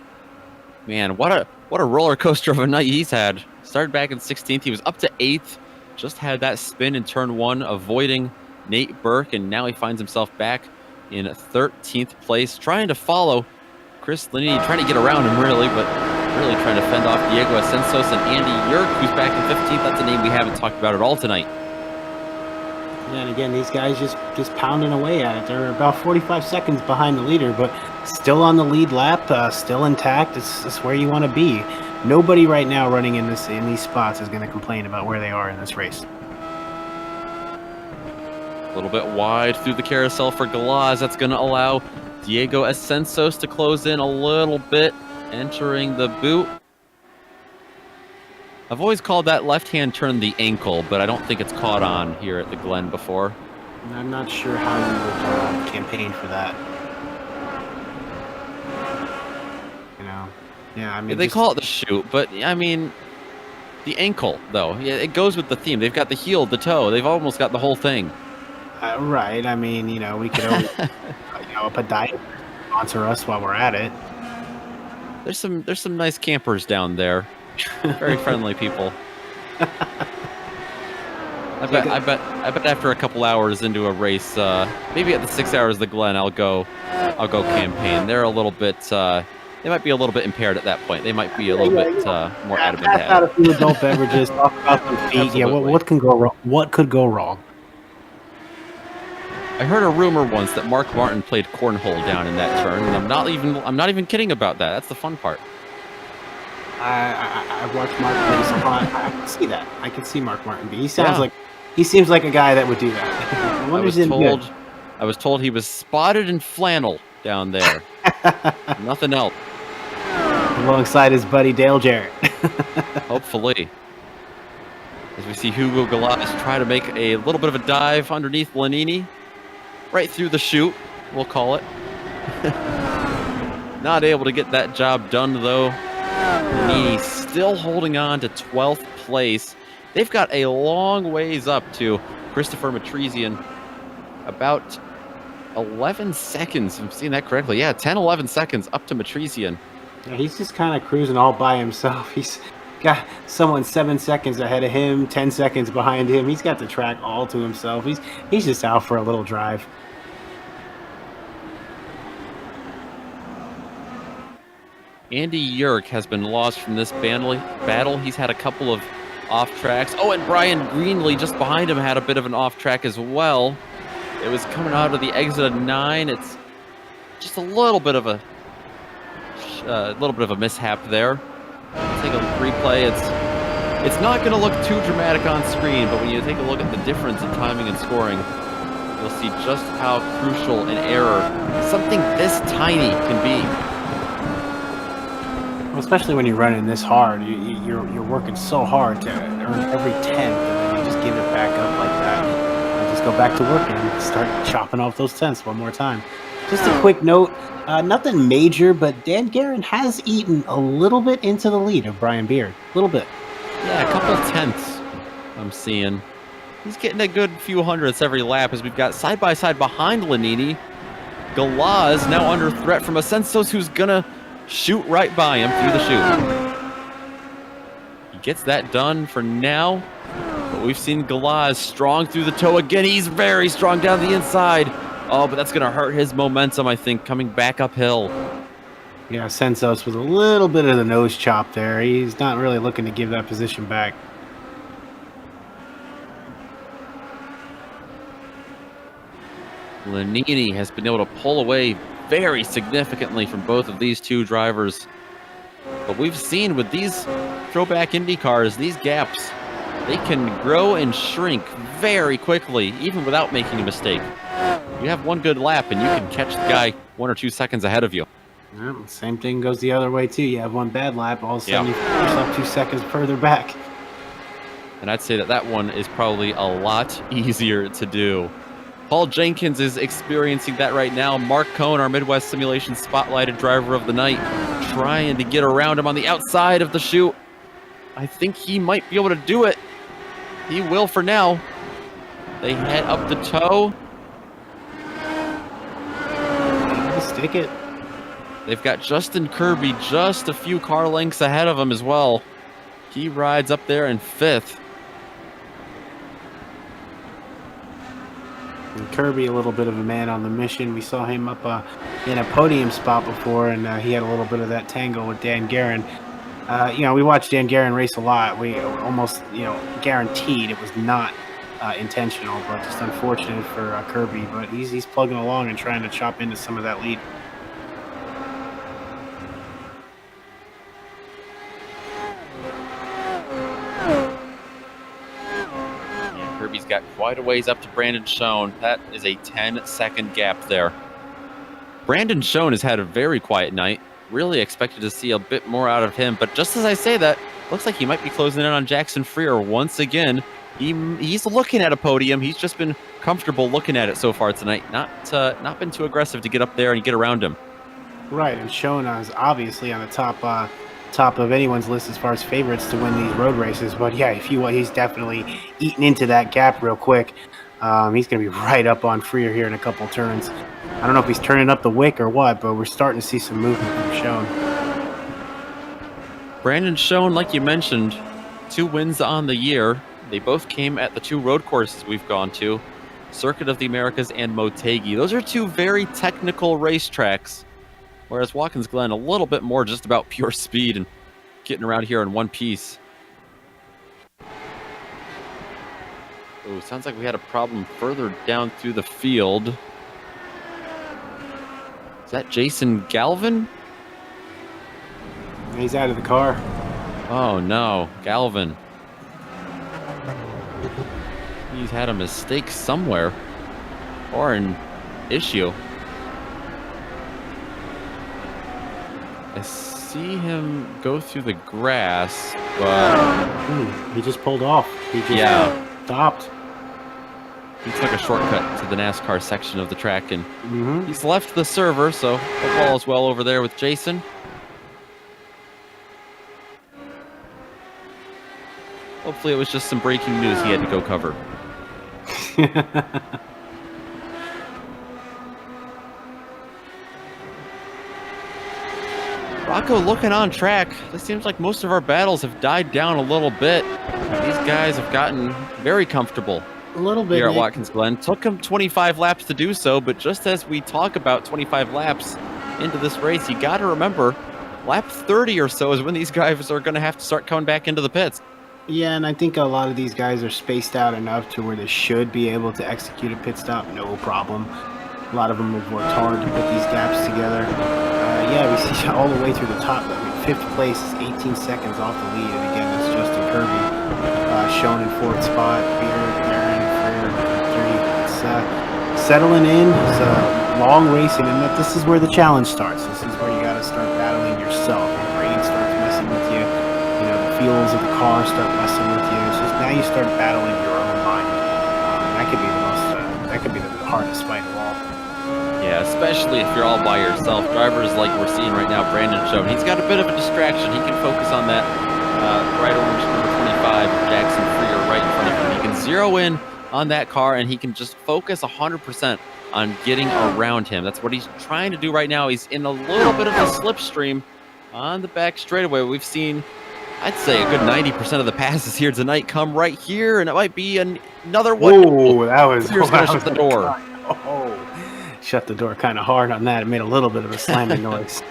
Man, what a roller coaster of a night he's had. Started back in 16th. He was up to 8th. Just had that spin in turn 1, avoiding Nate Burke, and now he finds himself back in 13th place, trying to follow Chris Lanini, trying to get around him really, but really trying to fend off Diego Asensos and Andy Yerk, who's back in 15th. That's a name we haven't talked about at all tonight. Yeah, and again, these guys just pounding away at it. They're about 45 seconds behind the leader, but still on the lead lap, still intact. It's where you want to be. Nobody right now running in these spots is going to complain about where they are in this race. A little bit wide through the carousel for Galaz. That's going to allow Diego Asensos to close in a little bit, entering the boot. I've always called that left-hand turn the ankle, but I don't think it's caught on here at the Glen before. I'm not sure how you would campaign for that. You know, yeah, I mean, they call it the shoot, but I mean, the ankle though. Yeah, it goes with the theme. They've got the heel, the toe. They've almost got the whole thing. Right. I mean, you know, we could always, a podiatrist sponsor us while we're at it. There's some nice campers down there. Very friendly people. I bet after a couple hours into a race, maybe at the 6 hours of the Glen, I'll go campaign. They're a little bit they might be a little bit impaired at that point. They might be a little bit more adamant. Pass out a few adult beverages, talk about some feet. Yeah, what can go wrong? What could go wrong? I heard a rumor once that Mark Martin played cornhole down in that turn, and I'm not even kidding about that. That's the fun part. I've watched Mark race a lot. I can see that. I can see Mark Martin. Yeah, He seems like a guy that would do that. I I wonder if was he's any good. told I was told he was spotted in flannel down there. Nothing else. Alongside his buddy Dale Jarrett. Hopefully. As we see Hugo Galaz try to make a little bit of a dive underneath Lanini. Right through the chute, we'll call it. Not able to get that job done, though. Lanini still holding on to 12th place. They've got a long ways up to Christopher Matresian. About 11 seconds, if I'm seeing that correctly. Yeah, 10, 11 seconds up to Matresian. Yeah, he's just kind of cruising all by himself. He's got someone 7 seconds ahead of him, 10 seconds behind him. He's got the track all to himself. He's just out for a little drive. Andy Yerk has been lost from this battle. He's had a couple of off tracks. Oh, and Brian Greenlee just behind him had a bit of an off track as well. It was coming out of the exit of 9. It's just a little bit of a mishap there. Take a replay. It's not going to look too dramatic on screen, but when you take a look at the difference in timing and scoring, you'll see just how crucial an error something this tiny can be. Especially when you're running this hard, you're working so hard to earn every 10th, and then you just give it back up like that. And just go back to work and start chopping off those tenths one more time. Just a quick note, nothing major, but Dan Guerin has eaten a little bit into the lead of Brian Beard. A little bit. Yeah, a couple of tenths I'm seeing. He's getting a good few hundredths every lap as we've got side-by-side behind Lanini. Galaz now under threat from Ascensos, who's going to shoot right by him through the chute. He gets that done for now, but we've seen Galaz strong through the toe again. He's very strong down the inside. Oh, but that's going to hurt his momentum, I think, coming back uphill. Yeah, Sensos with a little bit of the nose chop there. He's not really looking to give that position back. Lanini has been able to pull away very significantly from both of these two drivers. But we've seen with these throwback IndyCars, these gaps, they can grow and shrink very quickly, even without making a mistake. You have one good lap and you can catch the guy 1 or 2 seconds ahead of you. Yeah, same thing goes the other way too. You have one bad lap, all of a sudden you push up 2 seconds further back. And I'd say that one is probably a lot easier to do. Paul Jenkins is experiencing that right now. Mark Cohn, our Midwest Simulation Spotlighted Driver of the Night, trying to get around him on the outside of the chute. I think he might be able to do it. He will for now. They head up the toe. Stick it. They've got Justin Kirby just a few car lengths ahead of him as well. He rides up there in 5th. And Kirby, a little bit of a man on the mission. We saw him up in a podium spot before, and he had a little bit of that tangle with Dan Guerin. We watched Dan Guerin race a lot. We almost, guaranteed it was not intentional, but just unfortunate for Kirby. But he's plugging along and trying to chop into some of that lead. Kirby's got quite a ways up to Brandon Schoen. That is a 10-second gap there. Brandon Schoen has had a very quiet night. Really expected to see a bit more out of him, but just as I say that, looks like he might be closing in on Jackson Freer once again. He's looking at a podium. He's just been comfortable looking at it so far tonight. Not been too aggressive to get up there and get around him. Right, and Schoen is obviously on the top of anyone's list as far as favorites to win these road races. But yeah, he's definitely eating into that gap real quick. He's going to be right up on Freer here in a couple turns. I don't know if he's turning up the wick or what, but we're starting to see some movement from Schoen. Brandon Schoen, like you mentioned, 2 wins on the year. They both came at the 2 road courses we've gone to, Circuit of the Americas and Motegi. Those are 2 very technical racetracks, whereas Watkins Glen a little bit more just about pure speed and getting around here in one piece. Oh, sounds like we had a problem further down through the field. Is that Jason Galvin? He's out of the car. Oh no, Galvin. He's had a mistake somewhere. Or an issue. I see him go through the grass, but... he just pulled off. He just stopped. He took a shortcut to the NASCAR section of the track, and he's left the server, so all is well over there with Jason. Hopefully it was just some breaking news he had to go cover. Rocco looking on track. It seems like most of our battles have died down a little bit. These guys have gotten very comfortable. A little bit here at Watkins Glen. Took him 25 laps to do so, but just as we talk about 25 laps into this race, you got to remember, lap 30 or so is when these guys are going to have to start coming back into the pits. Yeah, and I think a lot of these guys are spaced out enough to where they should be able to execute a pit stop, no problem. A lot of them have worked hard to put these gaps together. Yeah, we see all the way through the top. I mean, 5th place is 18 seconds off the lead, and again, that's Justin Kirby shown in 4th spot. Beard, Aaron, Freer, 3. It's settling in. It's long racing, and this is where the challenge starts. This is where you got to start battling yourself. Your brain starts messing with you. You know, the feels of the car start messing with you. It's just now you start battling your own mind. That could be the most. That could be the hardest fight of all. Yeah, especially if you're all by yourself. Drivers like we're seeing right now, Brandon showed, he's got a bit of a distraction. He can focus on that bright orange number 25, Jackson Freer right in front of him. He can zero in on that car, and he can just focus 100% on getting around him. That's what he's trying to do right now. He's in a little bit of a slipstream on the back straightaway. We've seen, I'd say, a good 90% of the passes here tonight come right here, and it might be another one. Whoa, that was... Here's going to shut the door. Oh, shut the door kind of hard on that. It made a little bit of a slamming noise.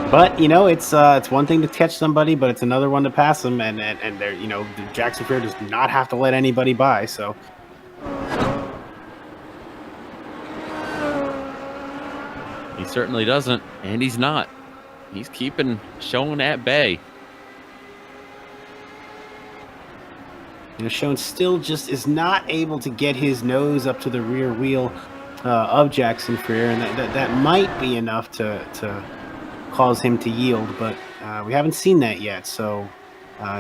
But, you know, it's one thing to catch somebody, but it's another one to pass them, and they're, you know, Jackson Freer does not have to let anybody by, so... He certainly doesn't, and he's not. He's keeping Schoen at bay. You know, Schoen still just is not able to get his nose up to the rear wheel of Jackson Freer, and that might be enough to cause him to yield, but we haven't seen that yet, so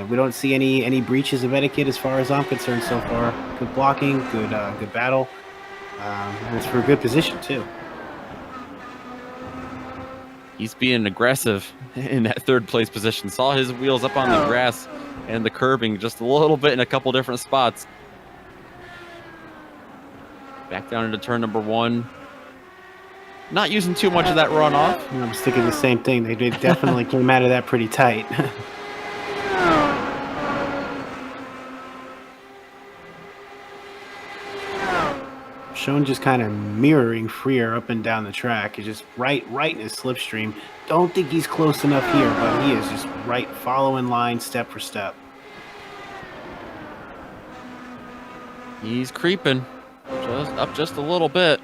we don't see any breaches of etiquette as far as I'm concerned so far. Good blocking, good battle, and it's for a good position too. He's being aggressive in that 3rd place position. Saw his wheels up on the grass and the curbing just a little bit in a couple different spots. Back down into turn number 1. Not using too much of that runoff. I'm thinking the same thing. They definitely came out of that pretty tight. Schoen just kind of mirroring Freer up and down the track. He's just right in his slipstream. Don't think he's close enough here, but he is just right, following line step for step. He's creeping just a little bit.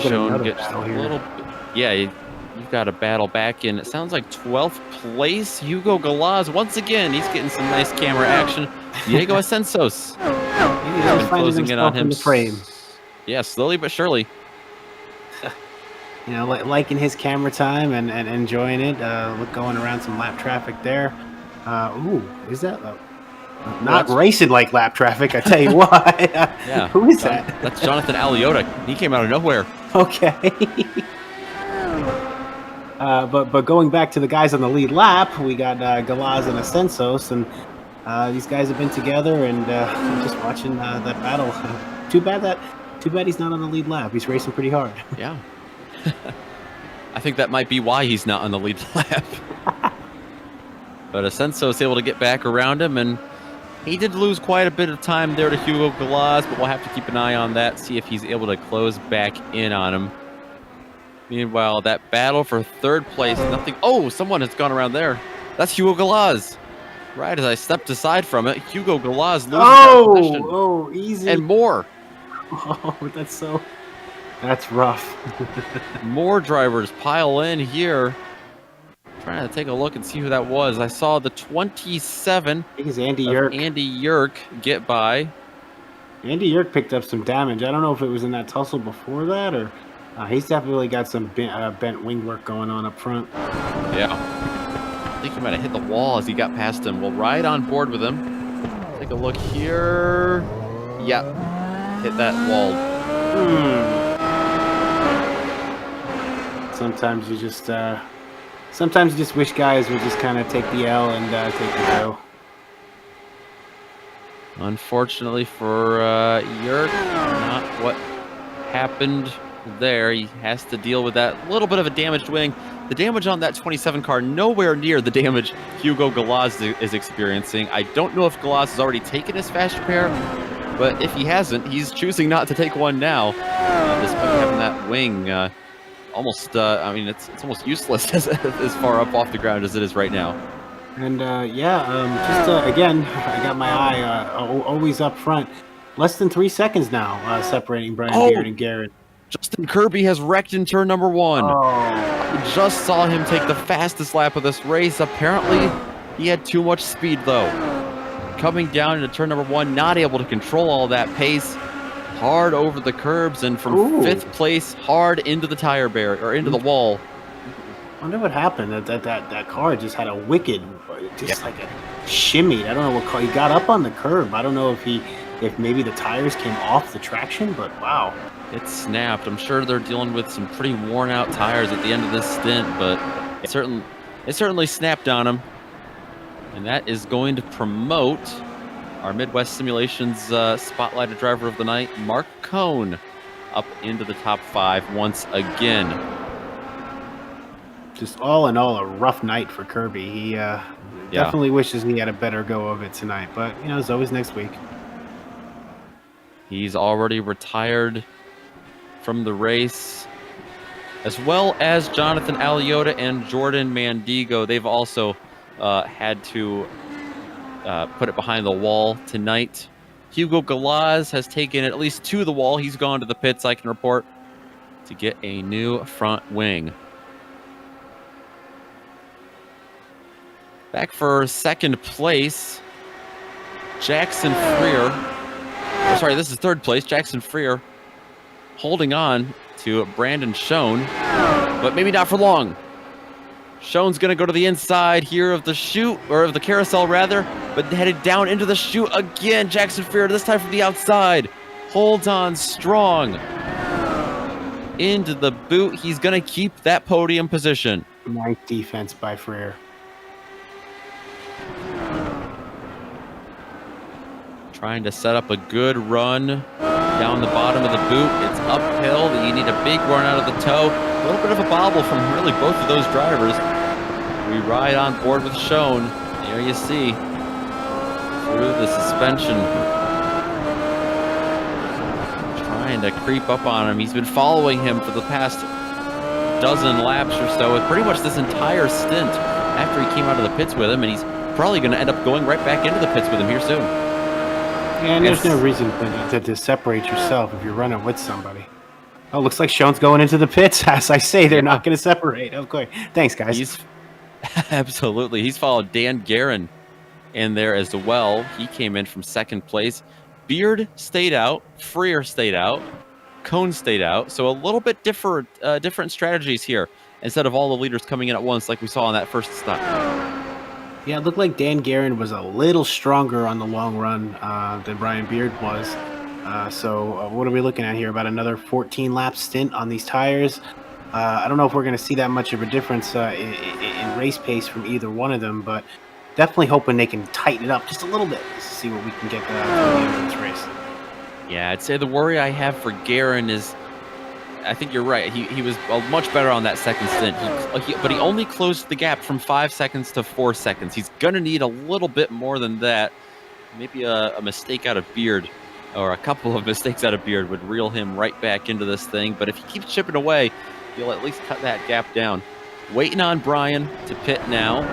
Schoen gets a little bit, yeah, you've got a battle back in. It sounds like 12th place. Hugo Galaz, once again, he's getting some nice camera action. Diego Asensos. He's closing in on him. In the frame. Yeah, slowly but surely. You know, liking his camera time and enjoying it. Going around some lap traffic there. Ooh, is that... not racing like lap traffic, I tell you what. Yeah. Who is that? That's Jonathan Aliota. He came out of nowhere. Okay. But going back to the guys on the lead lap, we got Galaz and Asensos, and these guys have been together, and just watching that battle. Too bad he's not on the lead lap. He's racing pretty hard. Yeah. I think that might be why he's not on the lead lap. But Asenso is able to get back around him, and he did lose quite a bit of time there to Hugo Galaz, but we'll have to keep an eye on that, see if he's able to close back in on him. Meanwhile, that battle for 3rd place, nothing... Oh, someone has gone around there. That's Hugo Galaz. Right as I stepped aside from it, Hugo Galaz loses that position. Oh, easy. And more. Oh, that's rough. More drivers pile in here. Trying to take a look and see who that was. I saw the 27 I think it's Andy of Yerk. Andy Yerk get by. Andy Yerk picked up some damage. I don't know if it was in that tussle before that, or he's definitely got some bent wing work going on up front. Yeah. I think he might have hit the wall as he got past him. We'll ride on board with him. Take a look here. Yep. Hit that wall. Sometimes you just wish guys would just kind of take the L and take the go. Unfortunately for Yerk, not what happened there. He has to deal with that little bit of a damaged wing. The damage on that 27 car, nowhere near the damage Hugo Galaz is experiencing. I don't know if Galaz has already taken his fast repair, but if he hasn't, he's choosing not to take one now, despite having that wing almost, I mean, it's almost useless as far up off the ground as it is right now. And again, I got my eye always up front. Less than 3 seconds now separating Brian Beard and Garrett. Justin Kirby has wrecked in turn number 1. Oh. We just saw him take the fastest lap of this race. Apparently, he had too much speed, though. Coming down into turn number 1, not able to control all that pace. Hard over the curbs, and from 5th place, hard into the tire barrier, or into the wall. I wonder what happened. That car just had a wicked, like a shimmy. I don't know what car. He got up on the curb. I don't know if maybe the tires came off the traction, but wow. It snapped. I'm sure they're dealing with some pretty worn out tires at the end of this stint, but it certainly snapped on him. And that is going to promote our Midwest Simulations Spotlighted Driver of the Night, Mark Cohn, up into the top 5 once again. Just all in all, a rough night for Kirby. He definitely wishes he had a better go of it tonight, but it's always next week. He's already retired from the race, as well as Jonathan Aliota and Jordan Mandigo. They've also had to put it behind the wall tonight. Hugo Galaz has taken at least to the wall. He's gone to the pits, I can report, to get a new front wing. Back for 2nd place, Jackson Freer. Oh, sorry, this is 3rd place. Jackson Freer holding on to Brandon Schoen, but maybe not for long. Schoen's going to go to the inside here of the chute, or of the carousel rather, but headed down into the chute again. Jackson Freer, this time from the outside, holds on strong into the boot. He's going to keep that podium position. Nice defense by Freer. Trying to set up a good run down the bottom of the boot. It's uphill. You need a big run out of the toe. A little bit of a bobble from really both of those drivers. We ride on board with Schoen. There you see. Through the suspension. Trying to creep up on him. He's been following him for the past dozen laps or so, with pretty much this entire stint after he came out of the pits with him, and he's probably going to end up going right back into the pits with him here soon. And there's no reason to separate yourself if you're running with somebody. Oh, looks like Schoen's going into the pits. As I say, they're not going to separate. Okay, thanks, guys. Absolutely. He's followed Dan Guerin in there as well. He came in from 2nd place. Beard stayed out. Freer stayed out. Cohn stayed out. So a little bit different strategies here, instead of all the leaders coming in at once like we saw on that first stop. Yeah, it looked like Dan Guerin was a little stronger on the long run than Brian Beard was. So what are we looking at here? About another 14-lap stint on these tires. I don't know if we're going to see that much of a difference in race pace from either one of them, but definitely hoping they can tighten it up just a little bit to see what we can get at the end of this race. Yeah, I'd say the worry I have for Guerin is, I think you're right. He was much better on that 2nd stint, but he only closed the gap from 5 seconds to 4 seconds. He's going to need a little bit more than that. Maybe a mistake out of Beard, or a couple of mistakes out of Beard, would reel him right back into this thing. But if he keeps chipping away, he'll at least cut that gap down. Waiting on Brian to pit now.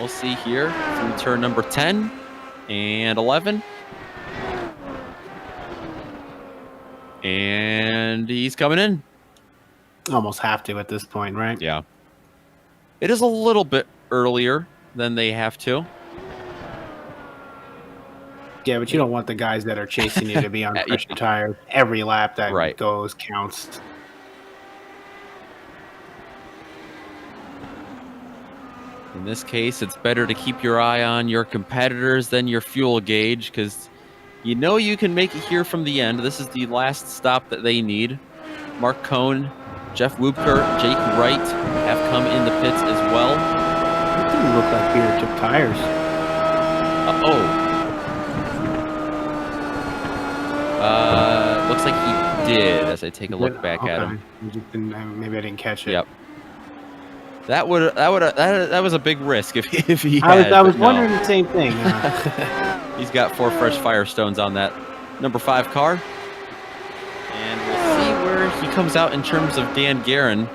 we'll see here through turn number 10 and 11. And he's coming in. Almost have to at this point, right? Yeah. It is a little bit earlier than they have to. Yeah, but you don't want the guys that are chasing you to be on pressure tires. Every lap that goes counts. In this case, it's better to keep your eye on your competitors than your fuel gauge, because you know you can make it here from the end. This is the last stop that they need. Mark Cohn, Jeff Woopker, Jake Wright have come in the pits as well. It didn't look like Beer took tires. Looks like he did, as I take a look back at him. Maybe I didn't catch it. Yep. That was a big risk if he had. I was wondering the same thing. He's got 4 fresh Firestones on that number 5 car. And we'll see where he comes out in terms of Dan Guerin.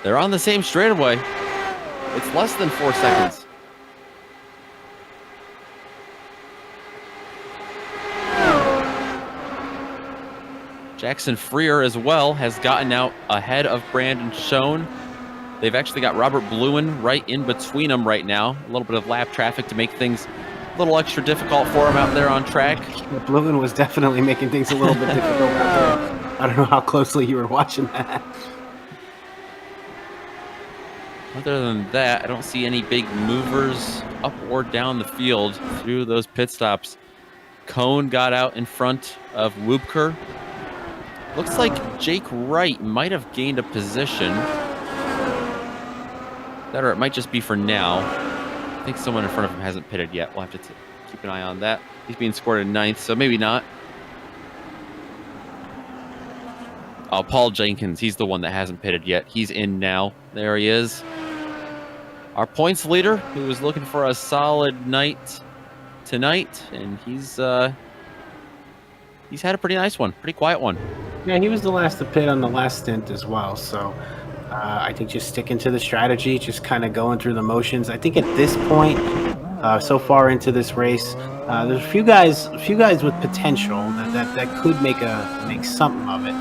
They're on the same straightaway. It's less than 4 seconds. Jackson Freer as well has gotten out ahead of Brandon Schoen. They've actually got Robert Bluen right in between them right now. A little bit of lap traffic to make things a little extra difficult for him out there on track. Bluen was definitely making things a little bit difficult out there. I don't know how closely you were watching that. Other than that, I don't see any big movers up or down the field through those pit stops. Cohn got out in front of Woopker. Looks like Jake Wright might have gained a position. That or it might just be for now. I think someone in front of him hasn't pitted yet. We'll have to keep an eye on that. He's being scored in 9th, so maybe not. Oh, Paul Jenkins. He's the one that hasn't pitted yet. He's in now. There he is. Our points leader, who was looking for a solid night tonight, and he's had a pretty nice one, pretty quiet one. Yeah, he was the last to pit on the last stint as well. So I think just sticking to the strategy, just kind of going through the motions. I think at this point, so far into this race, there's a few guys with potential that could make something of it.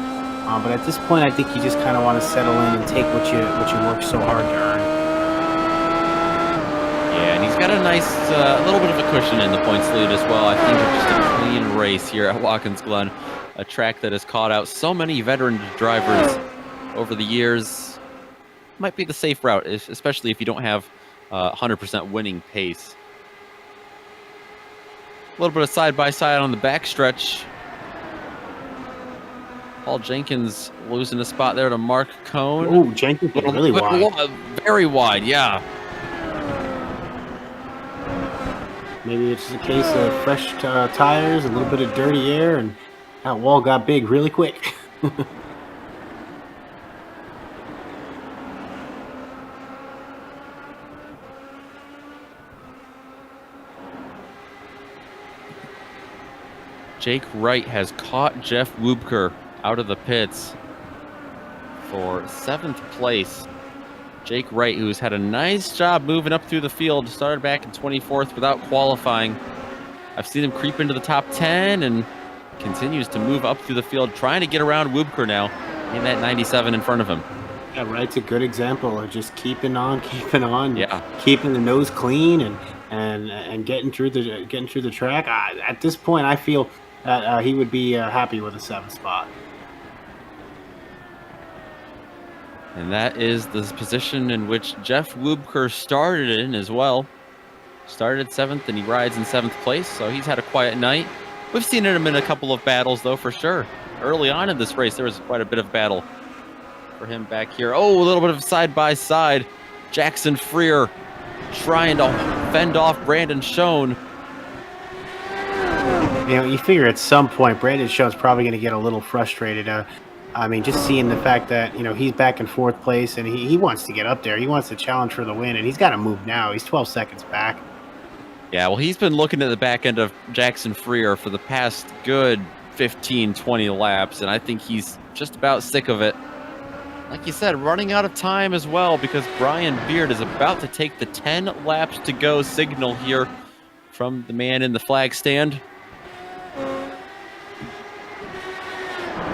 But at this point, I think you just kind of want to settle in and take what you worked so hard to earn. Yeah, and he's got a nice little bit of a cushion in the points lead as well. I think it's just a clean race here at Watkins Glen, a track that has caught out so many veteran drivers over the years. Might be the safe route, especially if you don't have 100% winning pace. A little bit of side-by-side on the backstretch. Paul Jenkins losing a spot there to Mark Cohn. Oh, Jenkins really wide. Very wide, yeah. Maybe it's a case of fresh tires, a little bit of dirty air, and that wall got big really quick. Jake Wright has caught Jeff Woopker out of the pits for 7th place. Jake Wright, who's had a nice job moving up through the field, started back in 24th without qualifying. I've seen him creep into the top 10 and continues to move up through the field, trying to get around Woopker now in that 97 in front of him. Yeah, Wright's a good example of just keeping on, yeah, keeping the nose clean and getting through the track. At this point, I feel that he would be happy with a 7th spot. And that is the position in which Jeff Woopker started in as well. Started 7th and he rides in 7th place, so he's had a quiet night. We've seen him in a couple of battles, though, for sure. Early on in this race, there was quite a bit of battle for him back here. Oh, a little bit of side-by-side. Jackson Freer trying to fend off Brandon Schoen. You know, you figure at some point Brandon Schoen's probably going to get a little frustrated. I mean, just seeing the fact that, you know, he's back in 4th place and he wants to get up there. He wants to challenge for the win, and he's got to move now. He's 12 seconds back. Yeah, well, he's been looking at the back end of Jackson Freer for the past good 15, 20 laps, and I think he's just about sick of it. like you said, running out of time as well because Brian Beard is about to take the 10 laps to go signal here from the man in the flag stand.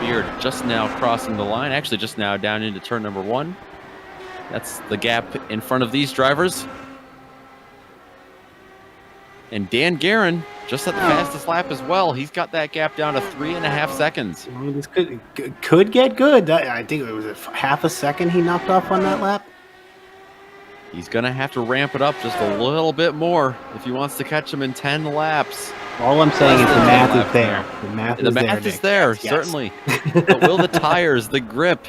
Beard just now crossing the line, actually just now down into turn number 1. That's the gap in front of these drivers. And Dan Guerin just at the fastest lap as well. He's got that gap down to 3.5 seconds. Well, this could get good. I think it was half a second he knocked off on that lap. He's going to have to ramp it up just a little bit more if he wants to catch him in 10 laps. All I'm saying is the math is there. The math is there, certainly. But will the tires, the grip,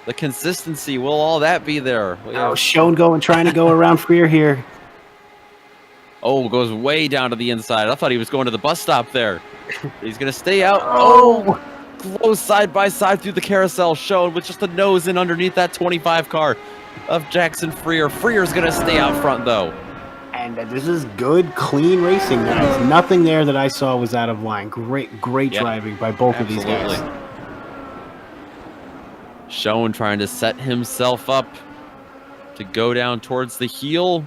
the consistency, will all that be there? Oh, Schoen trying to go around Freer here. Oh, goes way down to the inside. I thought he was going to the bus stop there. He's going to stay out. Oh, close side by side through the carousel. Schoen with just a nose in underneath that 25 car of Jackson Freer. Freer's going to stay out front, though. And this is good, clean racing. There's nothing there that I saw was out of line. Great driving by both of these guys. Schoen trying to set himself up to go down towards the heel.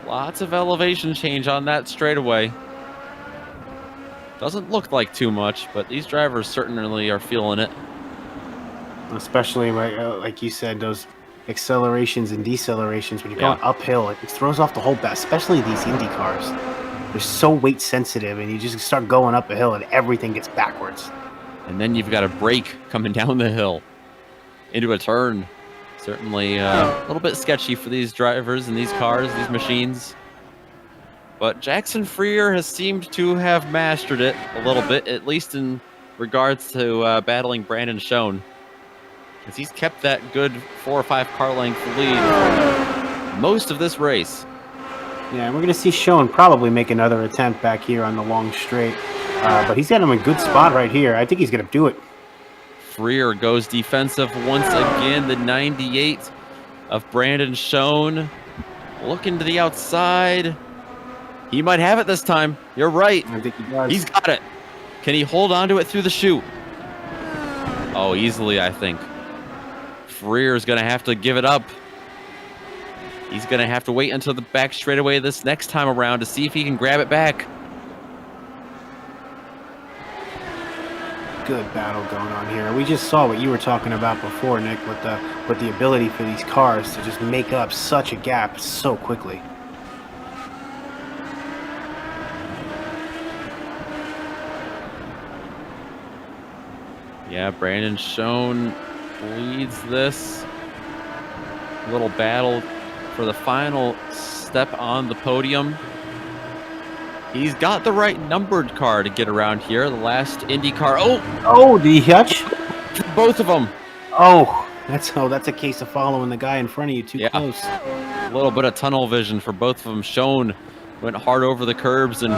Lots of elevation change on that straightaway. Doesn't look like too much, but these drivers certainly are feeling it. Especially, like you said, those accelerations and decelerations when you're going uphill. It throws off the whole bat, especially these Indy cars. They're so weight sensitive, and you just start going up a hill, and everything gets backwards. And then you've got a brake coming down the hill into a turn. Certainly a little bit sketchy for these drivers and these cars, these machines. But Jackson Freer has seemed to have mastered it a little bit, at least in regards to battling Brandon Schoen. Because he's kept that good 4 or 5 car length lead most of this race. Yeah, and we're going to see Schoen probably make another attempt back here on the long straight. But he's got him in a good spot right here. I think he's going to do it. Freer goes defensive once again. The 98 of Brandon Schoen. Looking to the outside. He might have it this time. You're right. I think he does. He's got it. Can he hold on to it through the chute? Oh, easily, I think. Freer is going to have to give it up. He's going to have to wait until the back straightaway this next time around to see if he can grab it back. Good battle going on here. We just saw what you were talking about before, Nick, with the ability for these cars to just make up such a gap so quickly. Yeah, Brandon Schoen leads this little battle for the final step on the podium. He's got the right numbered car to get around here. The last IndyCar. Oh, did he catch? Both of them. Oh, that's a case of following the guy in front of you too close. A little bit of tunnel vision for both of them. Schoen went hard over the curbs and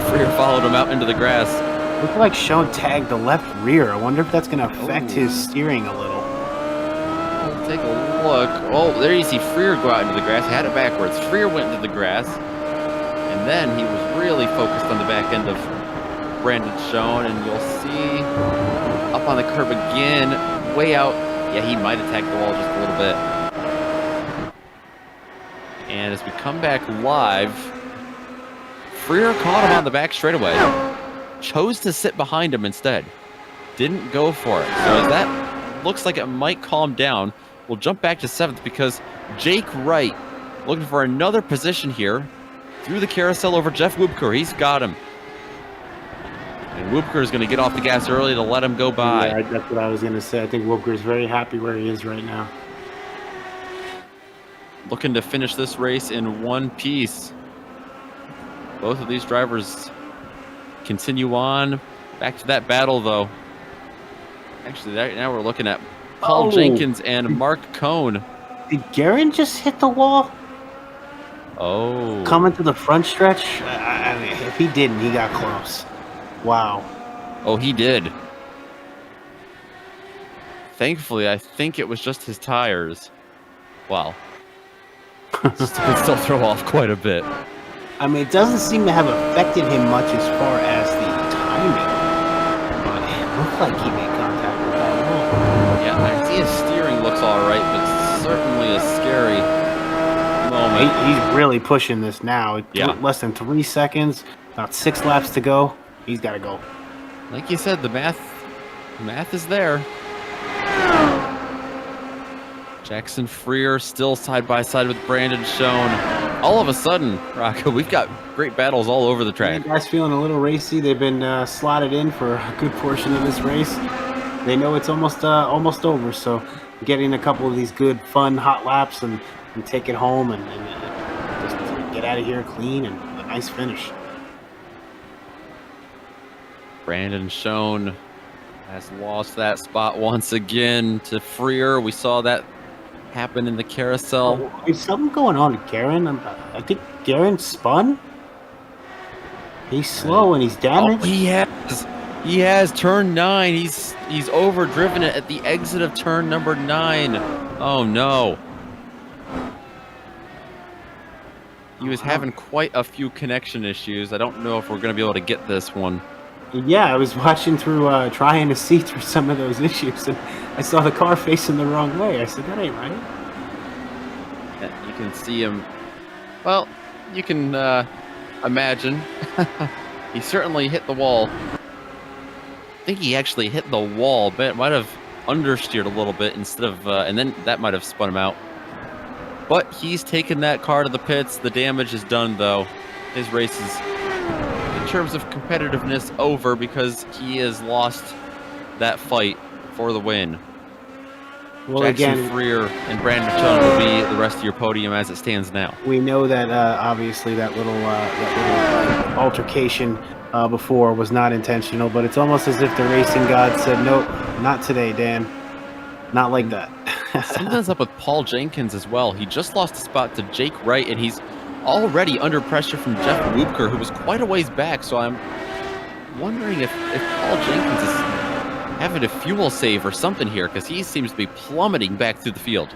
Freer followed him out into the grass. Looks like Schoen tagged the left rear. I wonder if that's going to affect his steering a little. We'll take a look. Oh, there you see Freer go out into the grass. He had it backwards. Freer went into the grass. And then he was really focused on the back end of Brandon Schoen. And you'll see up on the curb again, way out. Yeah, he might have tagged the wall just a little bit. And as we come back live, Freer caught him on the back straightaway. Chose to sit behind him instead. Didn't go for it. So as that looks like it might calm down, we'll jump back to 7th because Jake Wright looking for another position here. Through the carousel over Jeff Wubker. He's got him. And Wubker is going to get off the gas early to let him go by. Yeah, that's what I was going to say. I think Wubker is very happy where he is right now. Looking to finish this race in one piece. Both of these drivers continue on. Back to that battle, though. Actually, now we're looking at Paul Jenkins and Mark Cohn. Did Guerin just hit the wall? Oh. Coming to the front stretch? I mean, if he didn't, he got close. Wow. Oh, he did. Thankfully, I think it was just his tires. Wow. It can still throw off quite a bit. I mean, it doesn't seem to have affected him much as far as the framed it. But it looked like he made contact with that wall. Yeah, I see his steering looks all right, but certainly a scary moment. He's really pushing this now. Yeah. Less than 3 seconds, about 6 laps to go. He's got to go. Like you said, the math is there. Jackson Freer still side by side with Brandon Schoen. All of a sudden, Rocco, we've got great battles all over the track. The guys feeling a little racy. They've been slotted in for a good portion of this race. They know it's almost over, so getting a couple of these good, fun, hot laps and take it home and just get out of here clean and a nice finish. Brandon Schoen has lost that spot once again to Freer. We saw that happen in the carousel. Oh, is something going on with Garen? I think Garen spun. He's slow and he's damaged. Oh, he has turn 9. He's overdriven it at the exit of turn number 9. Oh no. He was having quite a few connection issues. I don't know if we're going to be able to get this one. Yeah, I was watching through, trying to see through some of those issues, and I saw the car facing the wrong way. I said, that ain't right. Yeah, you can see him. Well, you can imagine. He certainly hit the wall. I think he actually hit the wall, but it might have understeered a little bit instead of, and then that might have spun him out. But he's taken that car to the pits. The damage is done, though. His race is, in terms of competitiveness, over because he has lost that fight for the win. Well, Jackson again, Freer and Brandon Schoen will be the rest of your podium as it stands now. we know that obviously that little altercation before was not intentional, but it's almost as if the racing god said, nope, not today, Dan. Not like that. Something's up with Paul Jenkins as well. He just lost a spot to Jake Wright, and he's already under pressure from Jeff Lubker, who was quite a ways back. So I'm wondering if Paul Jenkins is having a fuel save or something here, because he seems to be plummeting back through the field.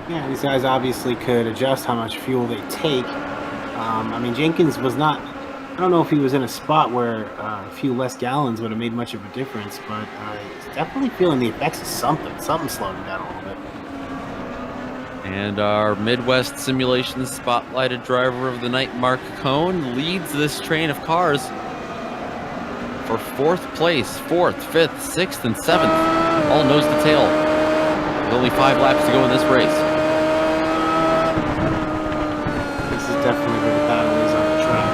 Yeah, these guys obviously could adjust how much fuel they take. I mean, Jenkins was not, I don't know if he was in a spot where a few less gallons would have made much of a difference, but he's definitely feeling the effects of something. Something slowed him down a little bit. And our Midwest Simulations spotlighted driver of the night, Mark Cohn, leads this train of cars for 4th place, 4th, 5th, 6th, and 7th, all nose to tail, with only 5 laps to go in this race. This is definitely where the battle is on the track.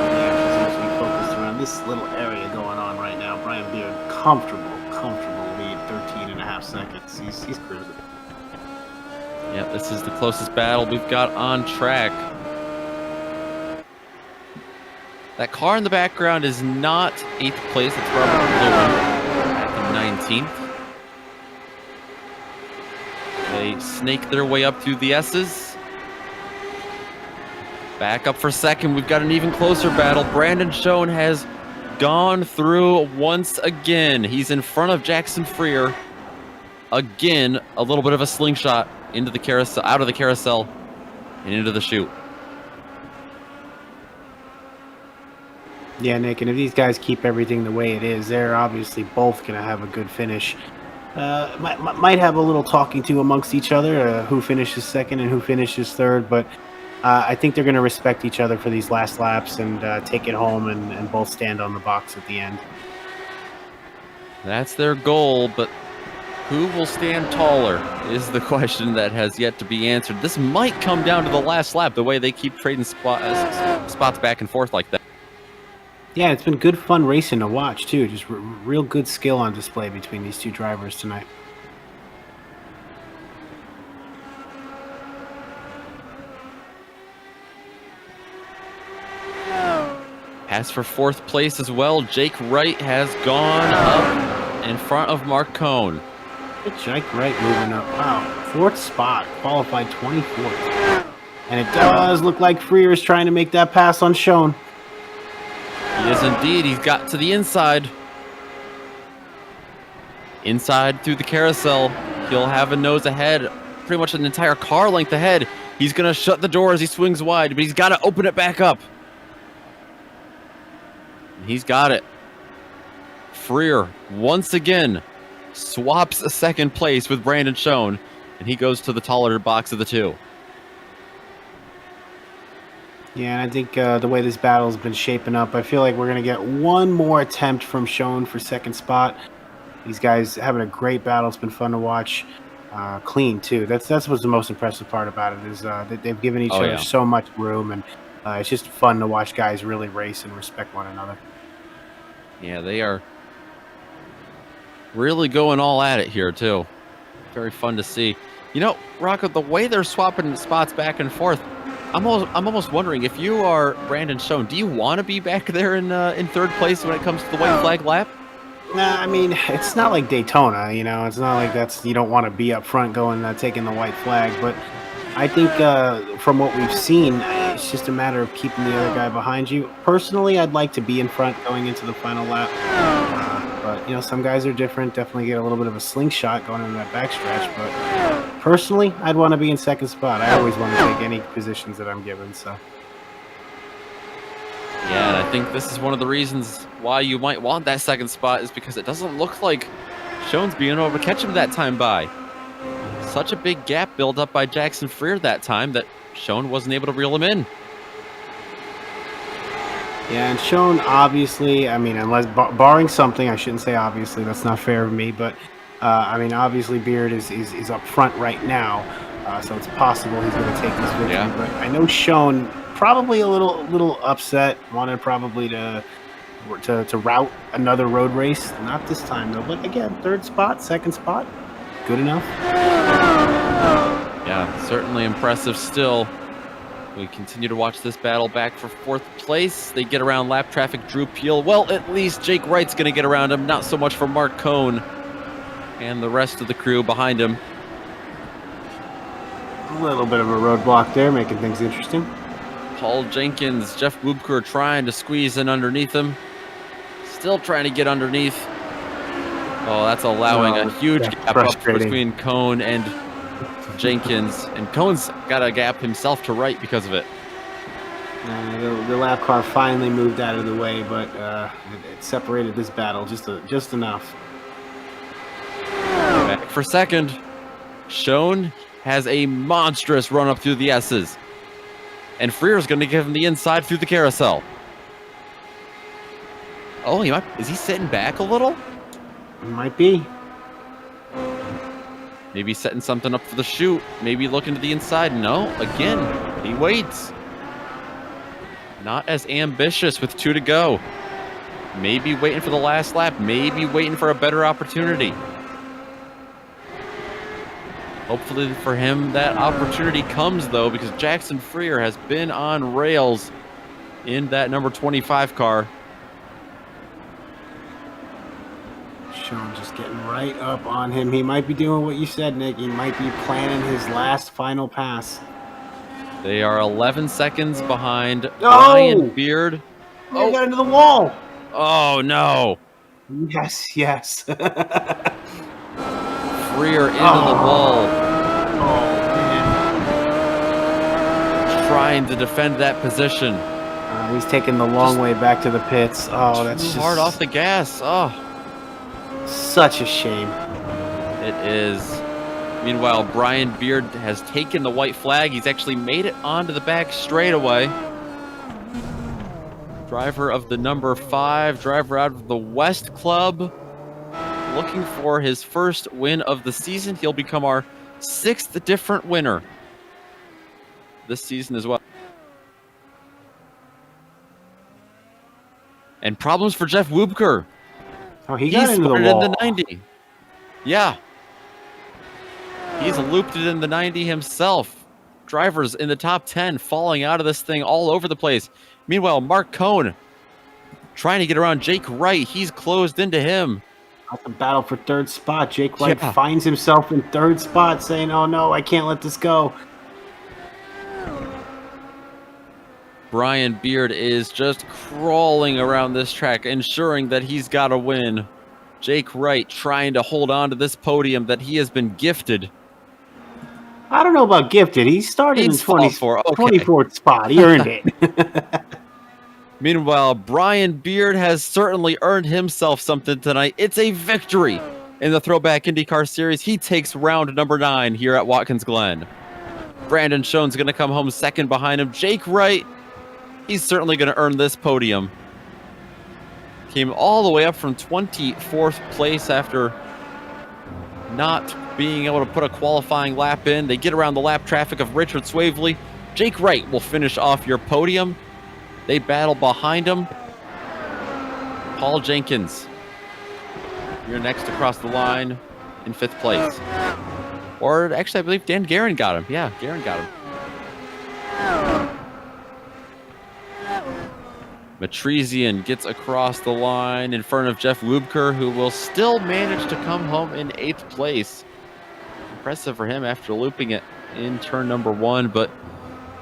The action seems to be focused around this little area going on right now. Brian Beard, comfortable lead, 13.5 seconds. He's cruising. Yeah, this is the closest battle we've got on track. That car in the background is not 8th place. It's Robert Lewin at the 19th. They snake their way up through the S's. Back up for 2nd. We've got an even closer battle. Brandon Schoen has gone through once again. He's in front of Jackson Freer. Again, a little bit of a slingshot into the carousel, out of the carousel, and into the chute. Yeah, Nick, and if these guys keep everything the way it is, they're obviously both going to have a good finish. Might have a little talking to amongst each other, who finishes 2nd and who finishes 3rd, but I think they're going to respect each other for these last laps and take it home and both stand on the box at the end. That's their goal, but who will stand taller is the question that has yet to be answered. This might come down to the last lap, the way they keep trading spots back and forth like that. Yeah, it's been good fun racing to watch, too. Just real good skill on display between these two drivers tonight. As for 4th place as well, Jake Wright has gone up in front of Mark Cohn. Jake Wright moving up. Wow, 4th spot, qualified 24th. And it does look like Freer is trying to make that pass on Schoen. He is indeed. He's got to the inside. Inside through the carousel. He'll have a nose ahead, pretty much an entire car length ahead. He's going to shut the door as he swings wide, but he's got to open it back up. He's got it. Freer, once again, swaps a second place with Brandon Schoen, and he goes to the taller box of the two. Yeah, and I think the way this battle's been shaping up, I feel like we're going to get one more attempt from Schoen for second spot. These guys having a great battle. It's been fun to watch. Clean, too. That's what's the most impressive part about it is that they've given each other so much room, and it's just fun to watch guys really race and respect one another. Yeah, they are really going all at it here, too. Very fun to see. You know, Rocco, the way they're swapping spots back and forth, I'm almost wondering, if you are Brandon Schoen, do you want to be back there in third place when it comes to the white flag lap? Nah, I mean, it's not like Daytona, you know. It's not like you don't want to be up front going, taking the white flag. But I think from what we've seen, it's just a matter of keeping the other guy behind you. Personally, I'd like to be in front going into the final lap. But, you know, some guys are different. Definitely get a little bit of a slingshot going into that backstretch. But personally, I'd want to be in second spot. I always want to take any positions that I'm given, so. Yeah, and I think this is one of the reasons why you might want that second spot, is because it doesn't look like Schoen's being able to catch him that time by. Such a big gap built up by Jackson Freer that time that Schoen wasn't able to reel him in. Yeah, and Schoen, obviously, I mean, unless barring something, I shouldn't say obviously, that's not fair of me, but I mean, obviously Beard is up front right now, so it's possible he's going to take this victory. Yeah. But I know Schoen probably a little upset, wanted probably to route another road race. Not this time though, but again, third spot, second spot, good enough. Yeah, certainly impressive still. We continue to watch this battle back for fourth place. They get around lap traffic, Drew Peel. Well, at least Jake Wright's going to get around him. Not so much for Mark Cohn and the rest of the crew behind him. A little bit of a roadblock there, making things interesting. Paul Jenkins, Jeff Woobker trying to squeeze in underneath him. Still trying to get underneath. Oh, that's allowing a huge gap up between Cohn and Jenkins. And Cohn's got a gap himself to Wright because of it. The lap car finally moved out of the way, but it separated this battle just enough. Back for second. Schoen has a monstrous run up through the S's. And Freer's going to give him the inside through the carousel. Oh, is he sitting back a little? Might be. Maybe setting something up for the chute. Maybe looking to the inside. No, again, he waits. Not as ambitious with 2 to go. Maybe waiting for the last lap. Maybe waiting for a better opportunity. Hopefully for him, that opportunity comes, though, because Jackson Freer has been on rails in that number 25 car. Schoen just getting right up on him. He might be doing what you said, Nick. He might be planning his last final pass. They are 11 seconds behind Brian Beard. Oh, he got into the wall. Oh, no. Yes. Freer into the wall. Oh, man. Trying to defend that position. He's taking the long way back to the pits. Oh, that's just hard off the gas. Oh, such a shame. it is. Meanwhile, Brian Beard has taken the white flag. He's actually made it onto the back straightaway. Driver of the number 5, driver out of the West Club, looking for his first win of the season. He'll become our 6th different winner this season as well. And problems for Jeff Woobker. Oh, he got into the wall. In the 90. Yeah. He's looped it in the 90 himself. Drivers in the top 10 falling out of this thing all over the place. Meanwhile, Mark Cohn trying to get around Jake Wright. He's closed into him. That's a battle for third spot. Jake Wright finds himself in third spot saying, oh no, I can't let this go. Brian Beard is just crawling around this track, ensuring that he's got a win. Jake Wright trying to hold on to this podium that he has been gifted. I don't know about gifted. He started in 24th spot. He earned it. Meanwhile, Brian Beard has certainly earned himself something tonight. It's a victory in the Throwback IndyCar Series. He takes round number 9 here at Watkins Glen. Brandon Schoen's going to come home second behind him. Jake Wright, he's certainly going to earn this podium. Came all the way up from 24th place after not being able to put a qualifying lap in. They get around the lap traffic of Richard Swavely. Jake Wright will finish off your podium. They battle behind him. Paul Jenkins, you're next across the line in 5th place. Or actually, I believe Dan Guerin got him. Yeah, Guerin got him. Matresian gets across the line in front of Jeff Lubker, who will still manage to come home in 8th place. Impressive for him after looping it in turn number 1, but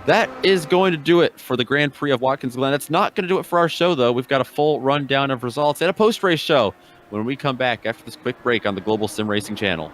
that is going to do it for the Grand Prix of Watkins Glen. That's not going to do it for our show, though. We've got a full rundown of results and a post-race show when we come back after this quick break on the Global Sim Racing channel.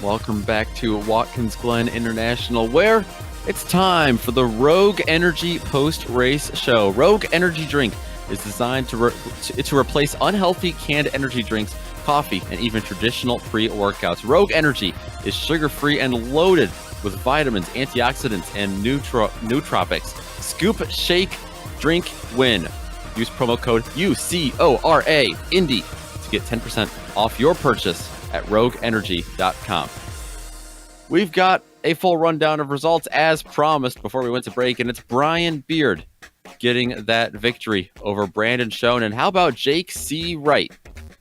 Welcome back to Watkins Glen International, where it's time for the Rogue Energy post-race show. Rogue Energy Drink is designed to replace unhealthy canned energy drinks, coffee, and even traditional pre-workouts. Rogue Energy is sugar-free and loaded with vitamins, antioxidants, and nootropics. Scoop, shake, drink, win. Use promo code UCORA Indy to get 10% off your purchase at rogueenergy.com. We've got a full rundown of results as promised before we went to break, and it's Brian Beard getting that victory over Brandon Schoen. And how about Jake C. Wright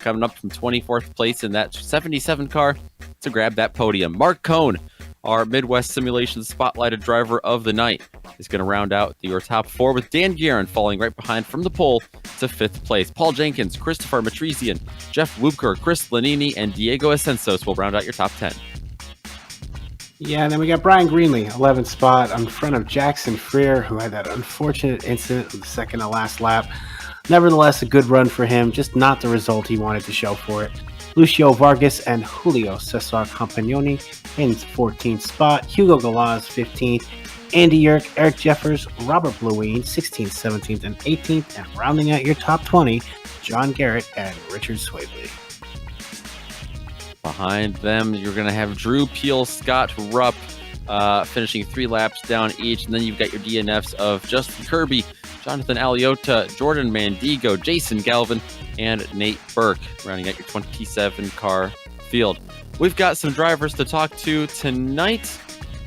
coming up from 24th place in that 77 car to grab that podium? Mark Cohn, our Midwest Simulation Spotlighted Driver of the Night, is going to round out your top 4, with Dan Guerin falling right behind from the pole to 5th place. Paul Jenkins, Christopher Matresian, Jeff Lubker, Chris Lanini, and Diego Ascensos will round out your top 10. Yeah, and then we got Brian Greenlee, 11th spot, in front of Jackson Freer, who had that unfortunate incident on the second to last lap. Nevertheless, a good run for him, just not the result he wanted to show for it. Lucio Vargas and Julio Cesar Campagnoni in 14th spot, Hugo Galaz, 15th, Andy Yerk, Eric Jeffers, Robert Bluine, 16th, 17th, and 18th, and rounding out your top 20, John Garrett and Richard Swavely. Behind them, you're going to have Drew Peel, Scott Rupp, finishing 3 laps down each. And then you've got your DNFs of Justin Kirby, Jonathan Aliota, Jordan Mandigo, Jason Galvin, and Nate Burke, rounding out your 27-car field. We've got some drivers to talk to tonight.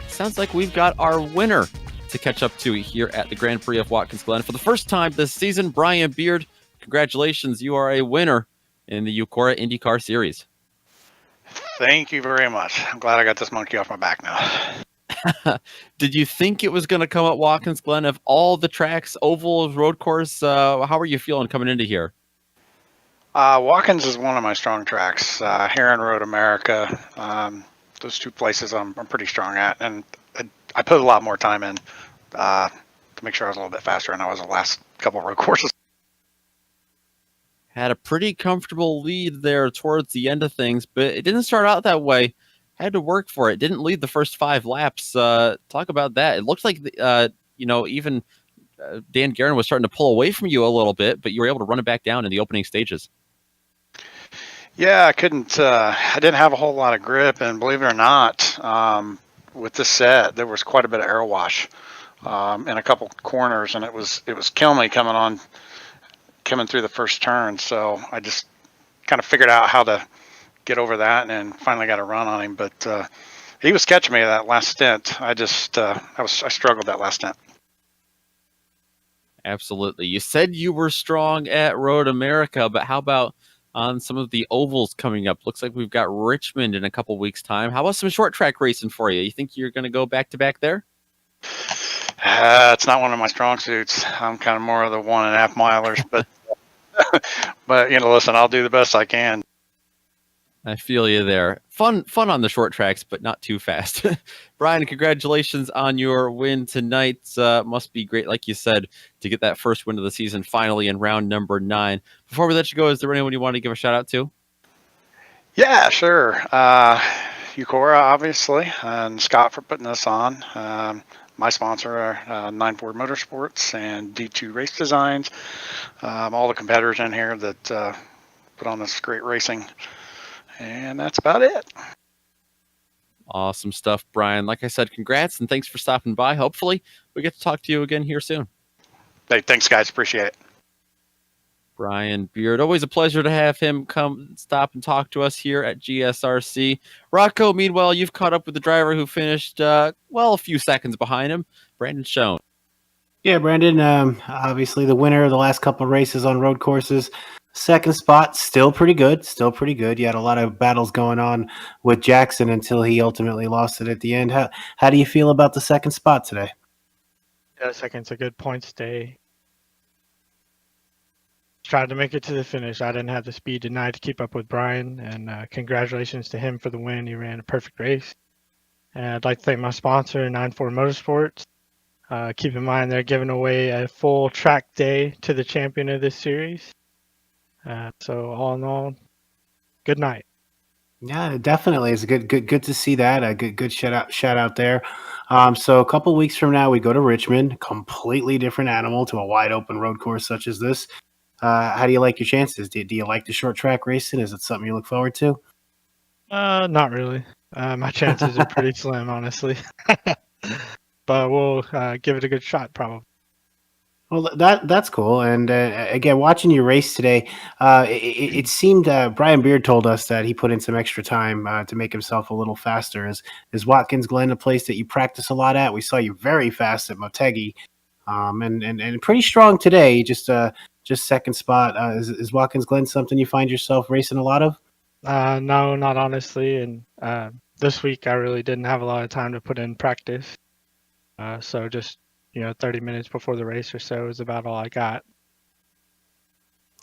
Sounds like we've got our winner to catch up to here at the Grand Prix of Watkins Glen. For the first time this season, Brian Beard, congratulations. You are a winner in the Eucora IndyCar Series. Thank you very much. I'm glad I got this monkey off my back now. Did you think it was going to come at Watkins, Glen? Of all the tracks, oval, road course, how are you feeling coming into here? Watkins is one of my strong tracks. Heron Road, America. Those two places I'm pretty strong at, and I put a lot more time in to make sure I was a little bit faster than I was the last couple of road courses. Had a pretty comfortable lead there towards the end of things, but it didn't start out that way. Had to work for it. Didn't lead the first 5 laps. Talk about that. It looked like, even Dan Guerin was starting to pull away from you a little bit, but you were able to run it back down in the opening stages. Yeah, I couldn't. I didn't have a whole lot of grip, and believe it or not, with this set, there was quite a bit of air wash in a couple corners, and it was killing me coming through the first turn. So I just kind of figured out how to get over that, and finally got a run on him. But he was catching me that last stint. I struggled that last stint. Absolutely. You said you were strong at Road America, but how about on some of the ovals coming up? Looks like we've got Richmond in a couple weeks' time. How about some short track racing for you? You think you're going to go back to back there? It's not one of my strong suits. I'm kind of more of the 1.5 milers, but but listen, I'll do the best I can. I feel you there. Fun on the short tracks, but not too fast. Brian, congratulations on your win tonight. Must be great, like you said, to get that first win of the season finally in round number 9. Before we let you go, is there anyone you want to give a shout out to? Yeah, sure. Eucora, obviously, and Scott for putting this on. My sponsor are 9 Ford Motorsports and D2 Race Designs. All the competitors in here that put on this great racing. And that's about it. Awesome stuff, Brian. Like I said, congrats and thanks for stopping by. Hopefully we get to talk to you again here soon. Hey, thanks, guys. Appreciate it. Brian Beard, always a pleasure to have him come stop and talk to us here at GSRC. Rocco, meanwhile, you've caught up with the driver who finished, a few seconds behind him, Brandon Schoen. Yeah, Brandon, obviously the winner of the last couple of races on road courses. Second spot, still pretty good. You had a lot of battles going on with Jackson until he ultimately lost it at the end. How do you feel about the second spot today? Yeah, second's a good points day. Tried to make it to the finish. I didn't have the speed tonight to keep up with Brian, and congratulations to him for the win. He ran a perfect race. And I'd like to thank my sponsor, 9 Ford Motorsports. Keep in mind they're giving away a full track day to the champion of this series. So all in all, good night. Yeah, definitely. It's good to see that. A good shout out there. So a couple weeks from now, we go to Richmond, completely different animal to a wide open road course such as this. How do you like your chances? Do you like the short track racing? Is it something you look forward to? Not really. My chances are pretty slim, honestly. But we'll give it a good shot, probably. Well, that's cool. And again, watching you race today, it seemed Brian Beard told us that he put in some extra time to make himself a little faster. Is Watkins Glen a place that you practice a lot at? We saw you very fast at Motegi, and pretty strong today. Just second spot. Is Watkins Glen something you find yourself racing a lot of? No, not honestly. And this week I really didn't have a lot of time to put in practice. So just 30 minutes before the race or so is about all I got.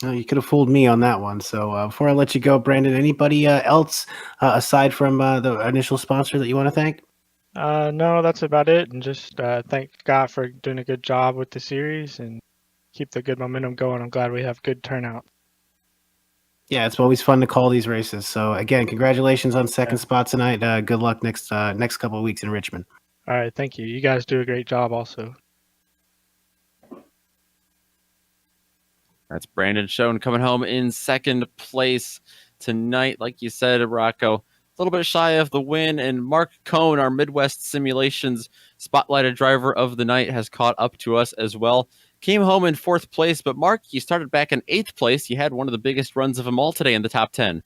Oh, you could have fooled me on that one. So before I let you go, Brandon, anybody else aside from the initial sponsor that you want to thank? No, that's about it. And just thank Scott for doing a good job with the series and keep the good momentum going. I'm glad we have good turnout. Yeah, it's always fun to call these races. So again, congratulations on second spot tonight. Good luck next couple of weeks in Richmond. All right, thank you. You guys do a great job also. That's Brandon Schoen coming home in second place tonight. Like you said, Rocco, a little bit shy of the win. And Mark Cohn, our Midwest Simulations spotlighted driver of the night, has caught up to us as well. Came home in 4th place, but Mark, you started back in 8th place. You had one of the biggest runs of them all today in the top 10.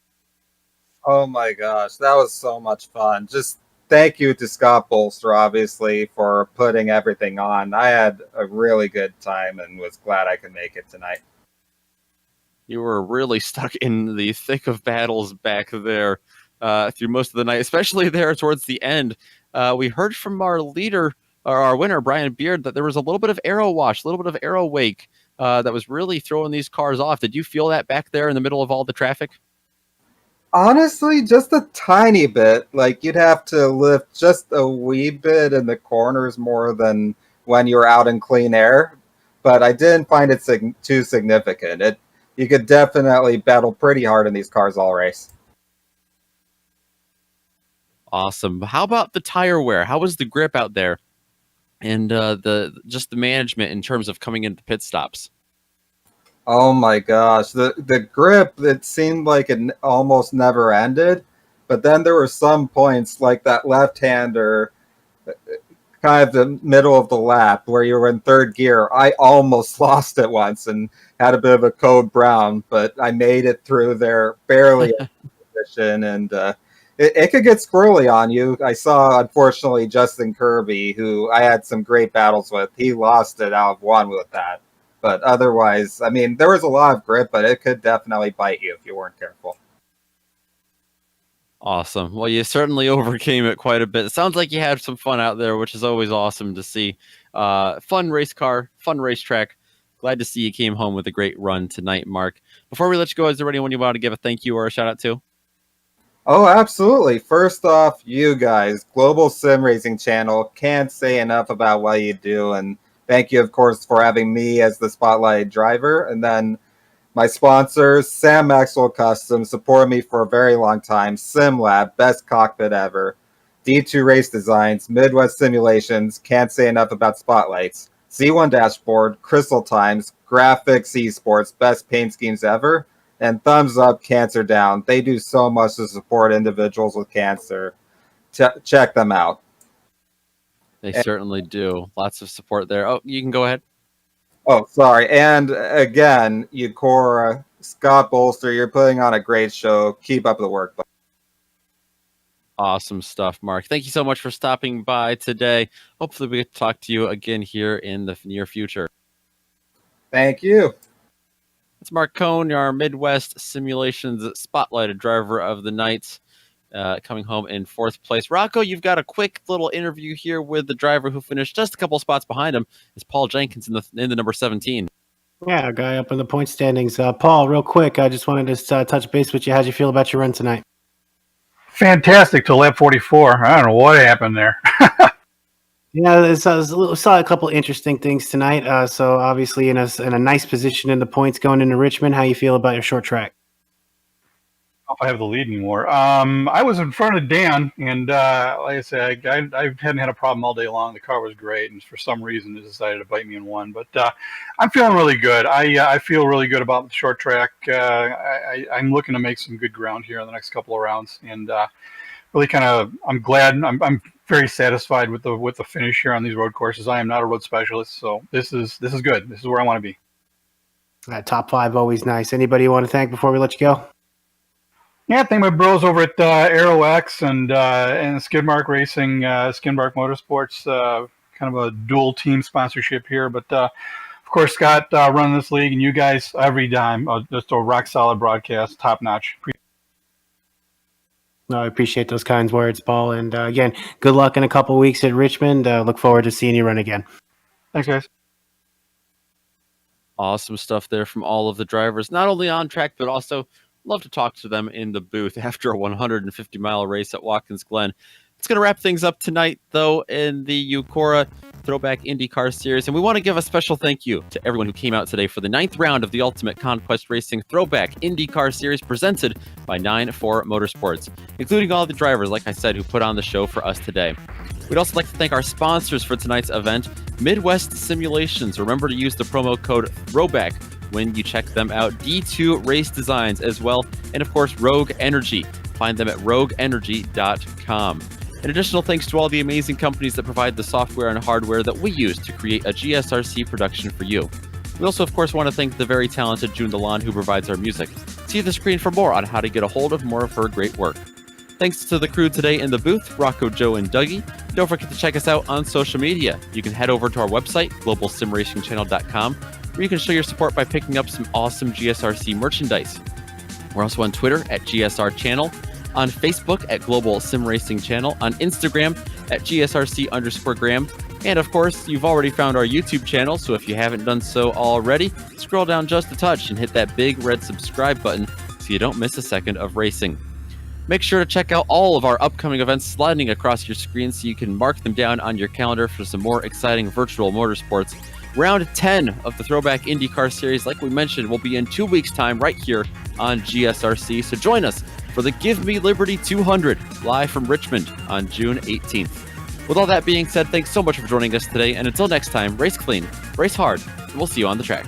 Oh my gosh, that was so much fun. Just thank you to Scott Bolster, obviously, for putting everything on. I had a really good time and was glad I could make it tonight. You were really stuck in the thick of battles back there through most of the night, especially there towards the end. we heard from our leader, or our winner, Brian Beard, that there was a little bit of aero wash, a little bit of aero wake that was really throwing these cars off. Did you feel that back there in the middle of all the traffic? Honestly, just a tiny bit. Like, you'd have to lift just a wee bit in the corners more than when you're out in clean air. But I didn't find it too significant. You could definitely battle pretty hard in these cars all race. Awesome. How about the tire wear? How was the grip out there? And the management in terms of coming into pit stops? Oh my gosh, the grip, it seemed like it almost never ended, but then there were some points like that left-hander, kind of the middle of the lap where you were in third gear. I almost lost it once and had a bit of a code brown, but I made it through there barely in position, and it could get squirrely on you. I saw, unfortunately, Justin Kirby, who I had some great battles with. He lost it out of one with that. But otherwise, I mean, there was a lot of grip, but it could definitely bite you if you weren't careful. Awesome. Well, you certainly overcame it quite a bit. It sounds like you had some fun out there, which is always awesome to see. Fun race car, fun racetrack. Glad to see you came home with a great run tonight, Mark. Before we let you go, is there anyone you want to give a thank you or a shout out to? Oh, absolutely. First off, you guys, Global Sim Racing Channel, can't say enough about what you do, and thank you, of course, for having me as the spotlight driver. And then my sponsors, Sam Maxwell Custom, supported me for a very long time. SimLab, best cockpit ever. D2 Race Designs, Midwest Simulations, can't say enough about spotlights. C1 Dashboard, Crystal Times, Graphics Esports, best paint schemes ever. And Thumbs Up, Cancer Down. They do so much to support individuals with cancer. Check them out. They certainly do. Lots of support there. Oh, you can go ahead. Oh, sorry. And again, Eucora, Scott Bolster, you're putting on a great show. Keep up the work. Awesome stuff, Mark. Thank you so much for stopping by today. Hopefully we get to talk to you again here in the near future. Thank you. It's Mark Cohn, our Midwest Simulations Spotlighted Driver of the Night, coming home in fourth place. Rocco, you've got a quick little interview here with the driver who finished just a couple spots behind him. It's Paul Jenkins in the number 17. Yeah, a guy up in the point standings. Paul, real quick, I just wanted to touch base with you. How'd you feel about your run tonight? Fantastic till lap 44. I don't know what happened there. Yeah, I saw a couple interesting things tonight. So obviously in a nice position in the points going into Richmond. How you feel about your short track? If I have the lead anymore. I was in front of Dan, and like I said, I hadn't had a problem all day long. The car was great, and for some reason it decided to bite me in one. But I'm feeling really good. I feel really good about the short track. I'm looking to make some good ground here in the next couple of rounds, and really kind of I'm glad. I'm very satisfied with the finish here on these road courses. I am not a road specialist, so this is good. This is where I want to be. Top five always nice. Anybody you want to thank before we let you go? Yeah, I think my bros over at Aero X and Skidmark Racing, Skidmark Motorsports, kind of a dual team sponsorship here. But of course, Scott running this league, and you guys every time, just a rock solid broadcast, top notch. No, I appreciate those kind words, Paul. And again, good luck in a couple weeks at Richmond. Look forward to seeing you run again. Thanks, guys. Awesome stuff there from all of the drivers, not only on track, but also love to talk to them in the booth after a 150-mile race at Watkins Glen. It's going to wrap things up tonight, though, in the Eucora Throwback Indycar Series. And we want to give a special thank you to everyone who came out today for the 9th round of the Ultimate Conquest Racing Throwback Indycar Series presented by 9-4 Motorsports, including all the drivers, like I said, who put on the show for us today. We'd also like to thank our sponsors for tonight's event, Midwest Simulations. Remember to use the promo code THROWBACK when you check them out. D2 Race Designs as well. And of course, Rogue Energy. Find them at rogueenergy.com. An additional thanks to all the amazing companies that provide the software and hardware that we use to create a GSRC production for you. We also, of course, want to thank the very talented June DeLon who provides our music. See the screen for more on how to get a hold of more of her great work. Thanks to the crew today in the booth, Rocco, Joe, and Dougie. Don't forget to check us out on social media. You can head over to our website, globalsimracingchannel.com, where you can show your support by picking up some awesome GSRC merchandise. We're also on Twitter at GSR Channel, on Facebook at Global Sim Racing Channel, on Instagram at GSRC_Graham. And of course, you've already found our YouTube channel, so if you haven't done so already, scroll down just a touch and hit that big red subscribe button so you don't miss a second of racing. Make sure to check out all of our upcoming events sliding across your screen so you can mark them down on your calendar for some more exciting virtual motorsports. Round 10 of the Throwback Indycar Series, like we mentioned, will be in 2 weeks' time right here on GSRC. So join us for the Give Me Liberty 200 live from Richmond on June 18th. With all that being said, thanks so much for joining us today. And until next time, race clean, race hard, and we'll see you on the track.